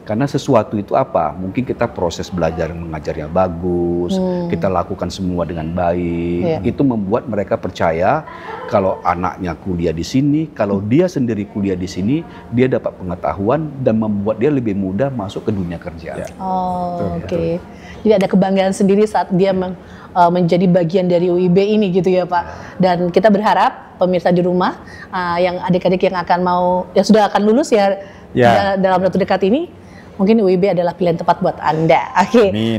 Karena sesuatu itu apa? Mungkin kita proses belajar mengajarnya bagus, kita lakukan semua dengan baik. Itu membuat mereka percaya kalau anaknya kuliah di sini, kalau dia sendiri kuliah di sini, dia dapat pengetahuan dan membuat dia lebih mudah masuk ke dunia kerja. Jadi ada kebanggaan sendiri saat dia menjadi bagian dari UIB ini gitu ya Pak. Dan kita berharap pemirsa di rumah yang adik-adik yang sudah akan lulus dalam waktu dekat ini, mungkin UIB adalah pilihan tepat buat Anda.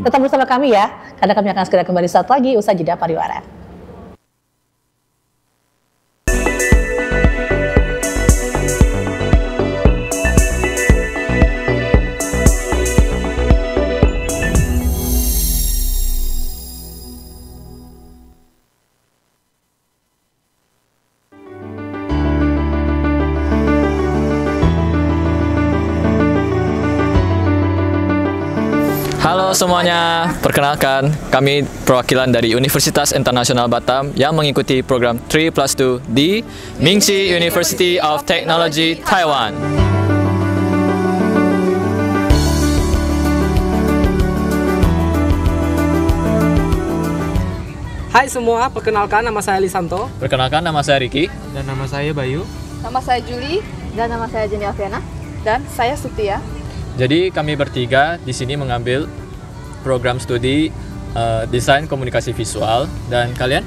Tetap bersama kami ya, karena kami akan segera kembali saat lagi usai jeda pariwara. Halo semuanya, perkenalkan kami perwakilan dari Universitas Internasional Batam yang mengikuti program 3+2 di Mingxi University of Technology, Taiwan. Hai semua, perkenalkan nama saya Lisanto. Perkenalkan nama saya Riki. Dan nama saya Bayu. Nama saya Juli. Dan nama saya Jenny Alfiana. Dan saya Sutia. Jadi kami bertiga di sini mengambil program studi desain komunikasi visual, dan kalian?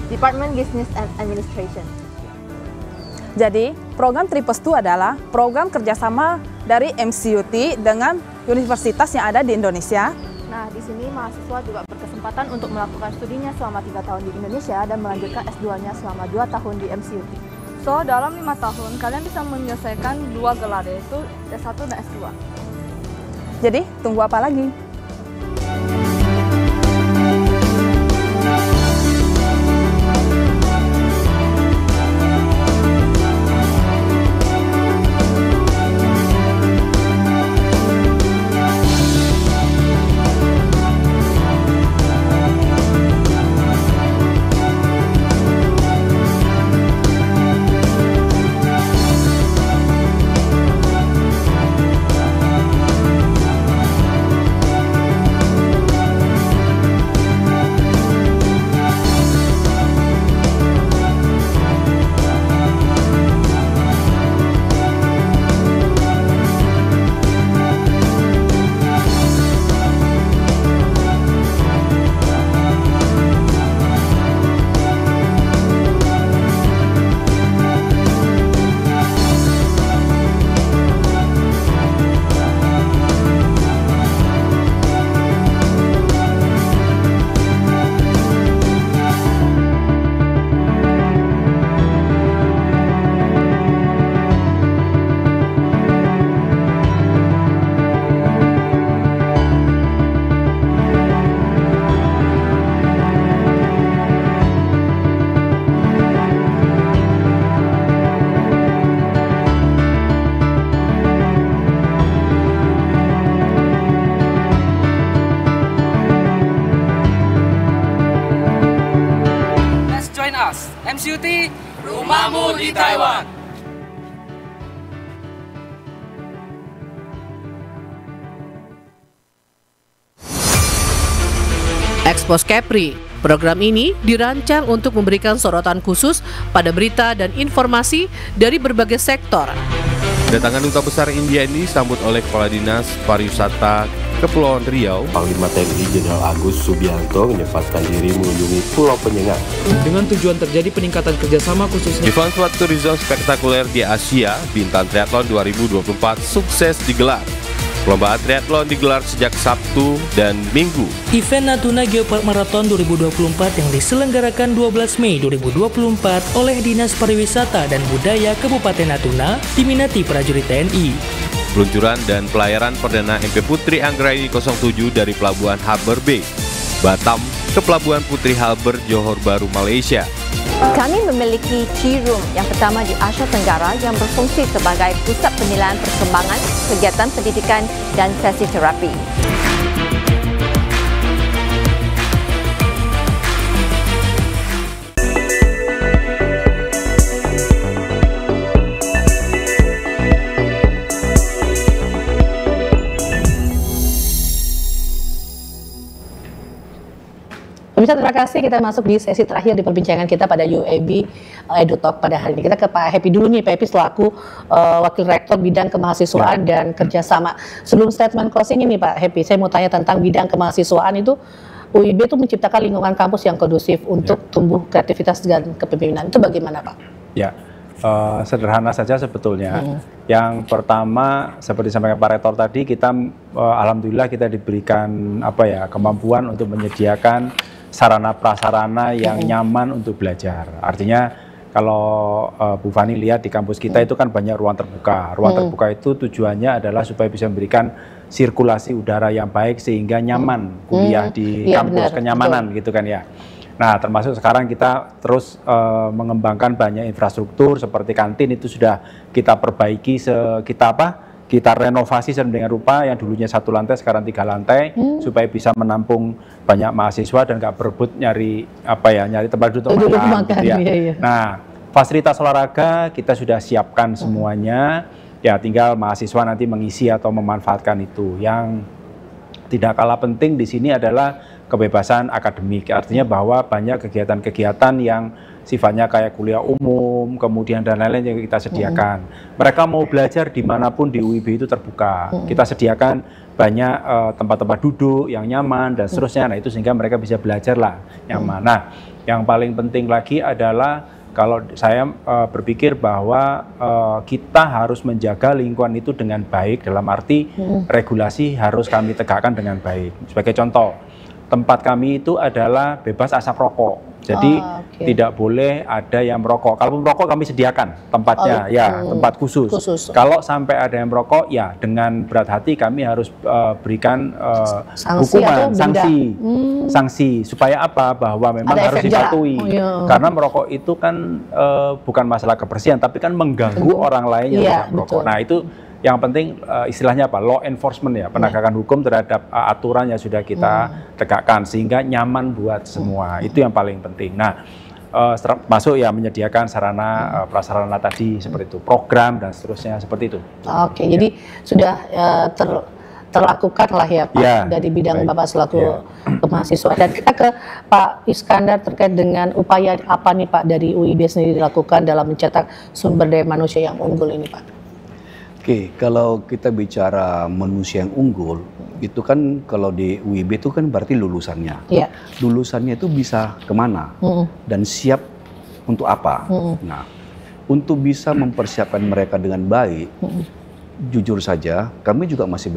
Department Business and Administration. Jadi program 3+2 adalah program kerjasama dari MCUT dengan universitas yang ada di Indonesia. Nah, di sini mahasiswa juga berkesempatan untuk melakukan studinya selama 3 tahun di Indonesia dan melanjutkan S2-nya selama 2 tahun di MCUT. So, dalam 5 tahun kalian bisa menyelesaikan 2 gelar, yaitu S1 dan S2. Jadi, tunggu apa lagi? Universitas MCUT, rumahmu di Taiwan. Expose Kepri. Program ini dirancang untuk memberikan sorotan khusus pada berita dan informasi dari berbagai sektor. Kedatangan Duta Besar India ini disambut oleh Kepala Dinas Pariwisata Kepulauan Riau, Panglima TNI Jenderal Agus Subianto menyempatkan diri mengunjungi Pulau Penyengat. Dengan tujuan terjadi peningkatan kerjasama khususnya. Event Sport Tourism spektakuler di Asia, Bintan Triathlon 2024 sukses digelar. Perlombaan triathlon digelar sejak Sabtu dan Minggu. Event Natuna Geopark Marathon 2024 yang diselenggarakan 12 Mei 2024 oleh Dinas Pariwisata dan Budaya Kabupaten Natuna diminati prajurit TNI. Peluncuran dan pelayaran Perdana MP Putri Anggraini 07 dari Pelabuhan Harbour Bay, Batam ke Pelabuhan Putri Harbour, Johor Bahru, Malaysia. Kami memiliki Tea Room yang pertama di Asia Tenggara yang berfungsi sebagai pusat penilaian perkembangan, kegiatan pendidikan dan sesi terapi. Pemirsa, terima kasih. Kita masuk di sesi terakhir di perbincangan kita pada UAB EduTalk pada hari ini. Kita ke Pak Happy dulu nih, Pak Happy selaku Wakil Rektor Bidang Kemahasiswaan dan Kerjasama. Sebelum statement closing ini Pak Happy, saya mau tanya tentang bidang kemahasiswaan itu. UIB itu menciptakan lingkungan kampus yang kondusif untuk tumbuh kreativitas dan kepemimpinan. Itu bagaimana Pak? Ya, sederhana saja sebetulnya. Yang pertama, seperti disampaikan Pak Rektor tadi, kita alhamdulillah kita diberikan kemampuan untuk menyediakan sarana prasarana yang nyaman untuk belajar. Artinya kalau Bu Fani lihat di kampus kita itu kan banyak ruang terbuka. Ruang terbuka itu tujuannya adalah supaya bisa memberikan sirkulasi udara yang baik sehingga nyaman kuliah di kampus, kenyamanan gitu kan ya. Nah, termasuk sekarang kita terus mengembangkan banyak infrastruktur seperti kantin itu sudah kita perbaiki, kita renovasi sedemikian rupa yang dulunya 1 lantai sekarang 3 lantai supaya bisa menampung banyak mahasiswa dan nggak berebut nyari tempat duduk makan gitu ya. Nah, fasilitas olahraga kita sudah siapkan semuanya, ya tinggal mahasiswa nanti mengisi atau memanfaatkan itu. Yang tidak kalah penting di sini adalah kebebasan akademik, artinya bahwa banyak kegiatan-kegiatan yang sifatnya kayak kuliah umum, kemudian dan lain-lain yang kita sediakan. Mereka mau belajar dimanapun di UIB itu terbuka. Kita sediakan banyak tempat-tempat duduk yang nyaman dan seterusnya. Nah itu sehingga mereka bisa belajar lah nyaman. Nah yang paling penting lagi adalah kalau saya berpikir bahwa kita harus menjaga lingkungan itu dengan baik, dalam arti regulasi harus kami tegakkan dengan baik. Sebagai contoh, tempat kami itu adalah bebas asap rokok. Jadi tidak boleh ada yang merokok. Kalau merokok kami sediakan tempatnya, tempat khusus. Kalau sampai ada yang merokok, ya dengan berat hati kami harus berikan hukuman, sanksi. Supaya apa? Bahwa memang harus dipatuhi. Karena merokok itu kan bukan masalah kebersihan, tapi kan mengganggu orang lain yang merokok. Nah itu yang penting istilahnya apa? Law enforcement ya, penegakan hukum terhadap aturan yang sudah kita tegakkan sehingga nyaman buat semua. Itu yang paling penting. Nah, masuk ya menyediakan sarana prasarana tadi seperti itu, program dan seterusnya seperti itu. Oke, jadi sudah terlakukan lah ya Pak dari bidang Bapak selaku kemahasiswaan. Dan kita ke Pak Iskandar terkait dengan upaya apa nih Pak dari UIB sendiri dilakukan dalam mencetak sumber daya manusia yang unggul ini Pak? Oke, kalau kita bicara manusia yang unggul, itu kan kalau di UIB itu kan berarti lulusannya. Lulusannya itu bisa kemana dan siap untuk apa. Nah, untuk bisa mempersiapkan mereka dengan baik, jujur saja kami juga masih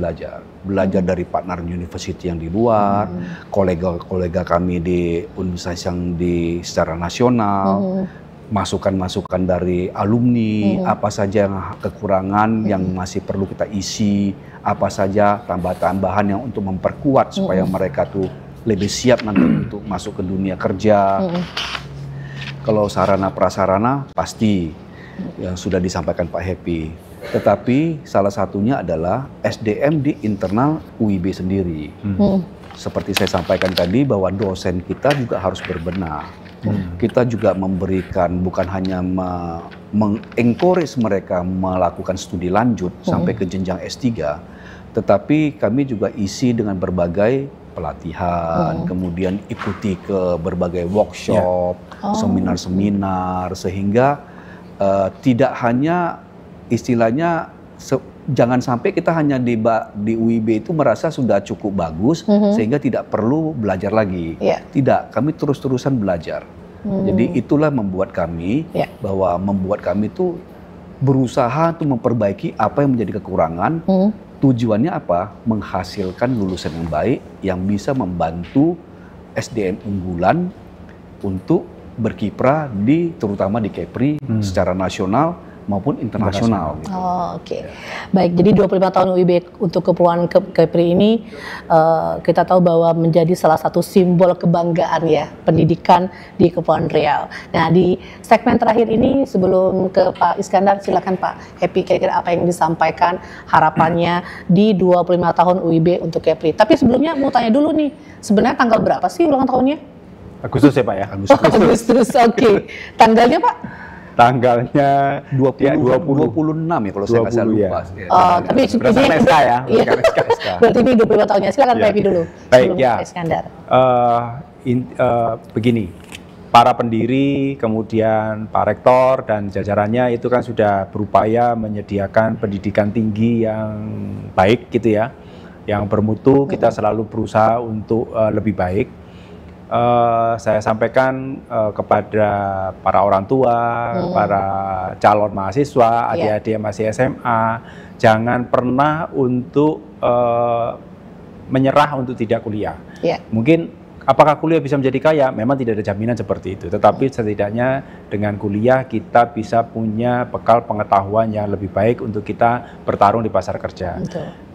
belajar dari partner university yang di luar, kolega-kolega kami di universitas yang secara nasional. Masukan-masukan dari alumni, apa saja yang kekurangan yang masih perlu kita isi, apa saja tambah-tambahan yang untuk memperkuat supaya mereka tuh lebih siap nanti untuk masuk ke dunia kerja. Kalau sarana prasarana pasti yang sudah disampaikan Pak Happy, tetapi salah satunya adalah SDM di internal UIB sendiri. Seperti saya sampaikan tadi bahwa dosen kita juga harus berbenah. Kita juga memberikan bukan hanya mengencourage mereka melakukan studi lanjut sampai ke jenjang S3, tetapi kami juga isi dengan berbagai pelatihan, kemudian ikuti ke berbagai workshop, seminar-seminar, sehingga tidak hanya istilahnya jangan sampai kita hanya di UIB itu merasa sudah cukup bagus sehingga tidak perlu belajar lagi. Tidak, kami terus-terusan belajar. Jadi itulah membuat kami membuat kami itu berusaha untuk memperbaiki apa yang menjadi kekurangan. Tujuannya apa? Menghasilkan lulusan yang baik yang bisa membantu SDM unggulan untuk berkiprah terutama di Kepri secara nasional maupun internasional. Gitu. Oke. Baik, jadi 25 tahun UIB untuk Kepulauan Kepri ini kita tahu bahwa menjadi salah satu simbol kebanggaan ya pendidikan di Kepulauan Riau. Nah, di segmen terakhir ini sebelum ke Pak Iskandar, silakan Pak Happy, kira-kira apa yang disampaikan harapannya di 25 tahun UIB untuk Kepri. Tapi sebelumnya mau tanya dulu nih, sebenarnya tanggal berapa sih ulang tahunnya? Agustus ya Pak ya? Agustus, oke. Tanggalnya Pak? Tanggalnya 26 ya kalau saya nggak salah lupa. Tapi berdasarkan SK ya. Berarti ini 25 tahunnya. Silakan Pak Happy dulu. Baik ya. Pak Iskandar. Begini, para pendiri, kemudian Pak Rektor dan jajarannya itu kan sudah berupaya menyediakan pendidikan tinggi yang baik gitu ya, yang bermutu. Kita selalu berusaha untuk lebih baik. Saya sampaikan kepada para orang tua, para calon mahasiswa, adik-adik yang masih SMA, jangan pernah untuk menyerah untuk tidak kuliah. Mungkin apakah kuliah bisa menjadi kaya? Memang tidak ada jaminan seperti itu. Tetapi setidaknya dengan kuliah kita bisa punya bekal pengetahuan yang lebih baik untuk kita bertarung di pasar kerja.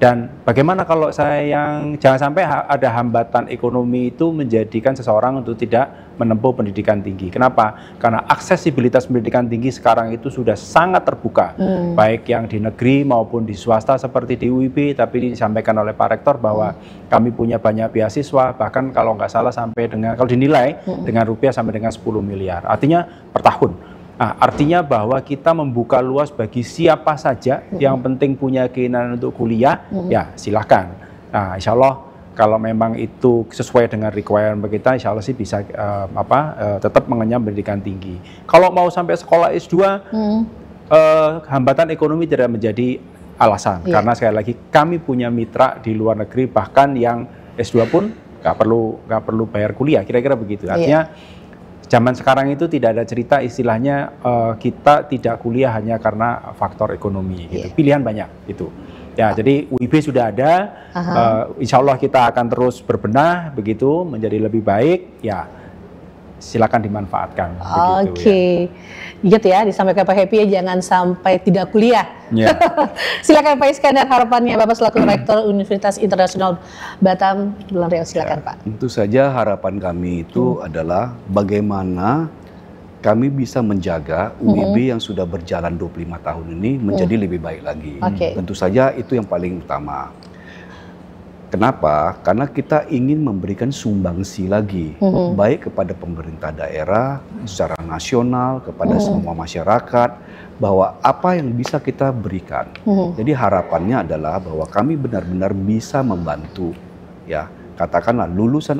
Dan bagaimana kalau jangan sampai ada hambatan ekonomi itu menjadikan seseorang untuk tidak menempuh pendidikan tinggi. Kenapa? Karena aksesibilitas pendidikan tinggi sekarang itu sudah sangat terbuka. Baik yang di negeri maupun di swasta seperti di UIB, tapi disampaikan oleh Pak Rektor bahwa kami punya banyak beasiswa, bahkan kalau nggak salah sampai dengan, kalau dinilai dengan rupiah sampai dengan 10 miliar. Artinya per tahun. Nah, artinya bahwa kita membuka luas bagi siapa saja yang penting punya keinginan untuk kuliah, ya silahkan. Nah, insya Allah kalau memang itu sesuai dengan requirement kita, insya Allah sih bisa tetap mengenyam pendidikan tinggi. Kalau mau sampai sekolah S2, hambatan ekonomi tidak menjadi alasan. Karena sekali lagi kami punya mitra di luar negeri, bahkan yang S2 pun nggak perlu bayar kuliah, kira-kira begitu. Artinya zaman sekarang itu tidak ada cerita istilahnya kita tidak kuliah hanya karena faktor ekonomi. Gitu. Pilihan banyak itu. Ya, jadi UIB sudah ada. Insya Allah kita akan terus berbenah begitu menjadi lebih baik. Ya, silakan dimanfaatkan. Oke. Ingat ya, disampaikan Pak Happy ya, jangan sampai tidak kuliah. Silakan Pak Iskandar, harapannya Bapak selaku Rektor Universitas Internasional Batam, Kepulauan Riau, silakan Pak. Tentu saja harapan kami itu adalah bagaimana kami bisa menjaga UIB yang sudah berjalan 25 tahun ini menjadi lebih baik lagi. Tentu saja itu yang paling utama. Kenapa? Karena kita ingin memberikan sumbangsi lagi, baik kepada pemerintah daerah, secara nasional, kepada semua masyarakat, bahwa apa yang bisa kita berikan. Jadi harapannya adalah bahwa kami benar-benar bisa membantu, ya, katakanlah lulusan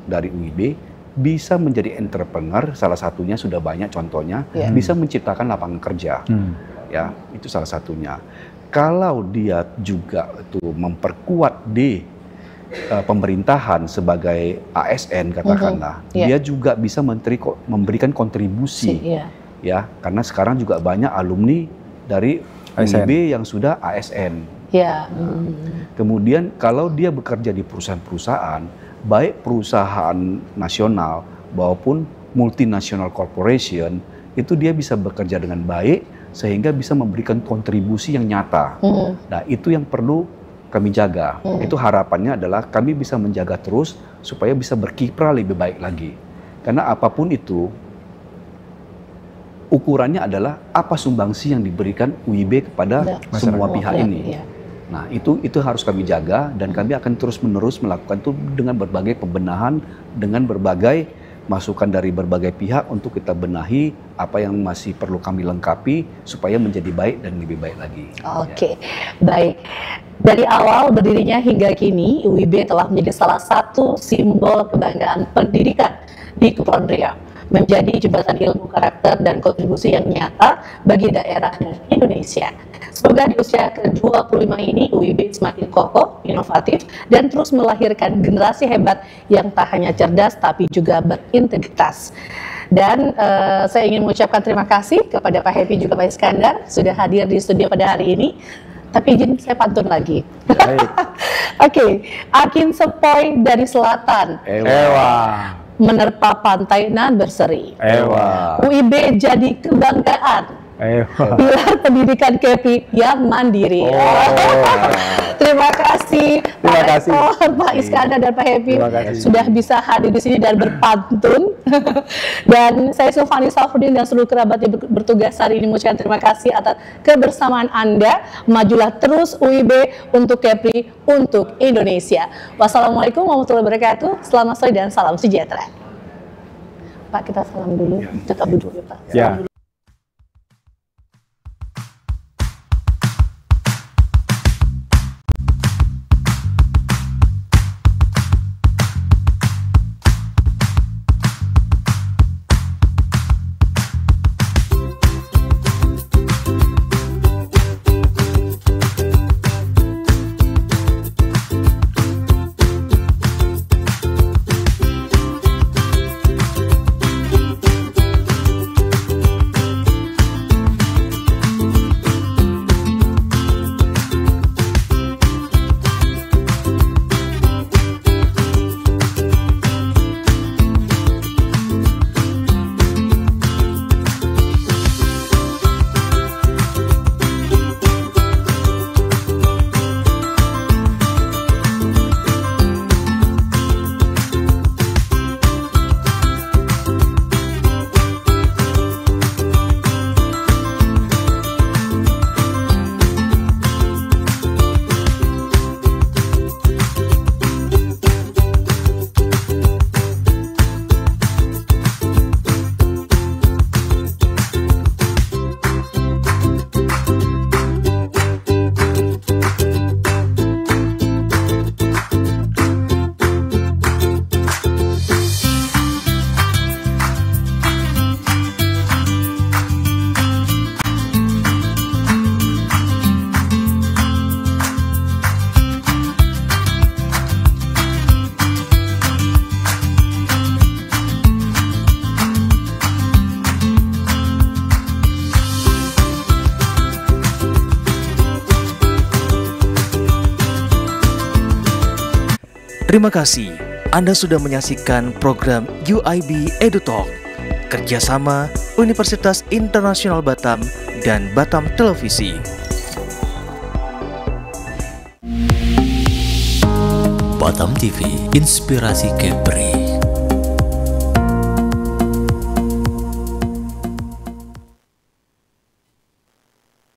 dari UIB bisa menjadi entrepreneur, salah satunya sudah banyak contohnya, bisa menciptakan lapangan kerja, ya, itu salah satunya. Kalau dia juga itu memperkuat di pemerintahan sebagai ASN katakanlah, dia juga bisa memberikan kontribusi, ya, karena sekarang juga banyak alumni dari UIB yang sudah ASN. Kemudian kalau dia bekerja di perusahaan-perusahaan, baik perusahaan nasional maupun multinational corporation, itu dia bisa bekerja dengan baik sehingga bisa memberikan kontribusi yang nyata. Nah, itu yang perlu kami jaga. Itu harapannya adalah kami bisa menjaga terus supaya bisa berkiprah lebih baik lagi. Karena apapun itu, ukurannya adalah apa sumbangsi yang diberikan UIB kepada semua pihak ini. Nah, itu harus kami jaga dan kami akan terus-menerus melakukan itu dengan berbagai pembenahan, dengan berbagai masukan dari berbagai pihak untuk kita benahi apa yang masih perlu kami lengkapi supaya menjadi baik dan lebih baik lagi. Oke, baik. Dari awal berdirinya hingga kini, UIB telah menjadi salah satu simbol kebanggaan pendidikan di Kepulauan Riau, menjadi jembatan ilmu, karakter, dan kontribusi yang nyata bagi daerah dan Indonesia. Semoga di usia ke-25 ini UIB semakin kokoh, inovatif, dan terus melahirkan generasi hebat yang tak hanya cerdas tapi juga berintegritas. Dan saya ingin mengucapkan terima kasih kepada Pak Happy juga Pak Iskandar sudah hadir di studio pada hari ini. Tapi izin saya pantun lagi. Oke, Akin Sepoi dari selatan. Ewa. Menerpa pantai nan berseri. Ewa. UIB jadi kebanggaan. Pilar pendidikan KEPRI yang mandiri. Terima kasih Pak Iskandar dan Pak Happy sudah bisa hadir di sini dan berpantun. Dan saya Sylvani Safruddin dan seluruh kerabat yang bertugas hari ini mengucapkan terima kasih atas kebersamaan Anda. Majulah terus UIB untuk KEPRI, untuk Indonesia. Wassalamualaikum warahmatullahi wabarakatuh. Selamat sore dan salam sejahtera. Pak, kita salam dulu. Tetap duduk ya, Pak. Ya. Terima kasih Anda sudah menyaksikan program UIB EduTalk, kerjasama Universitas Internasional Batam dan Batam Televisi. Batam TV, inspirasi KEPRI.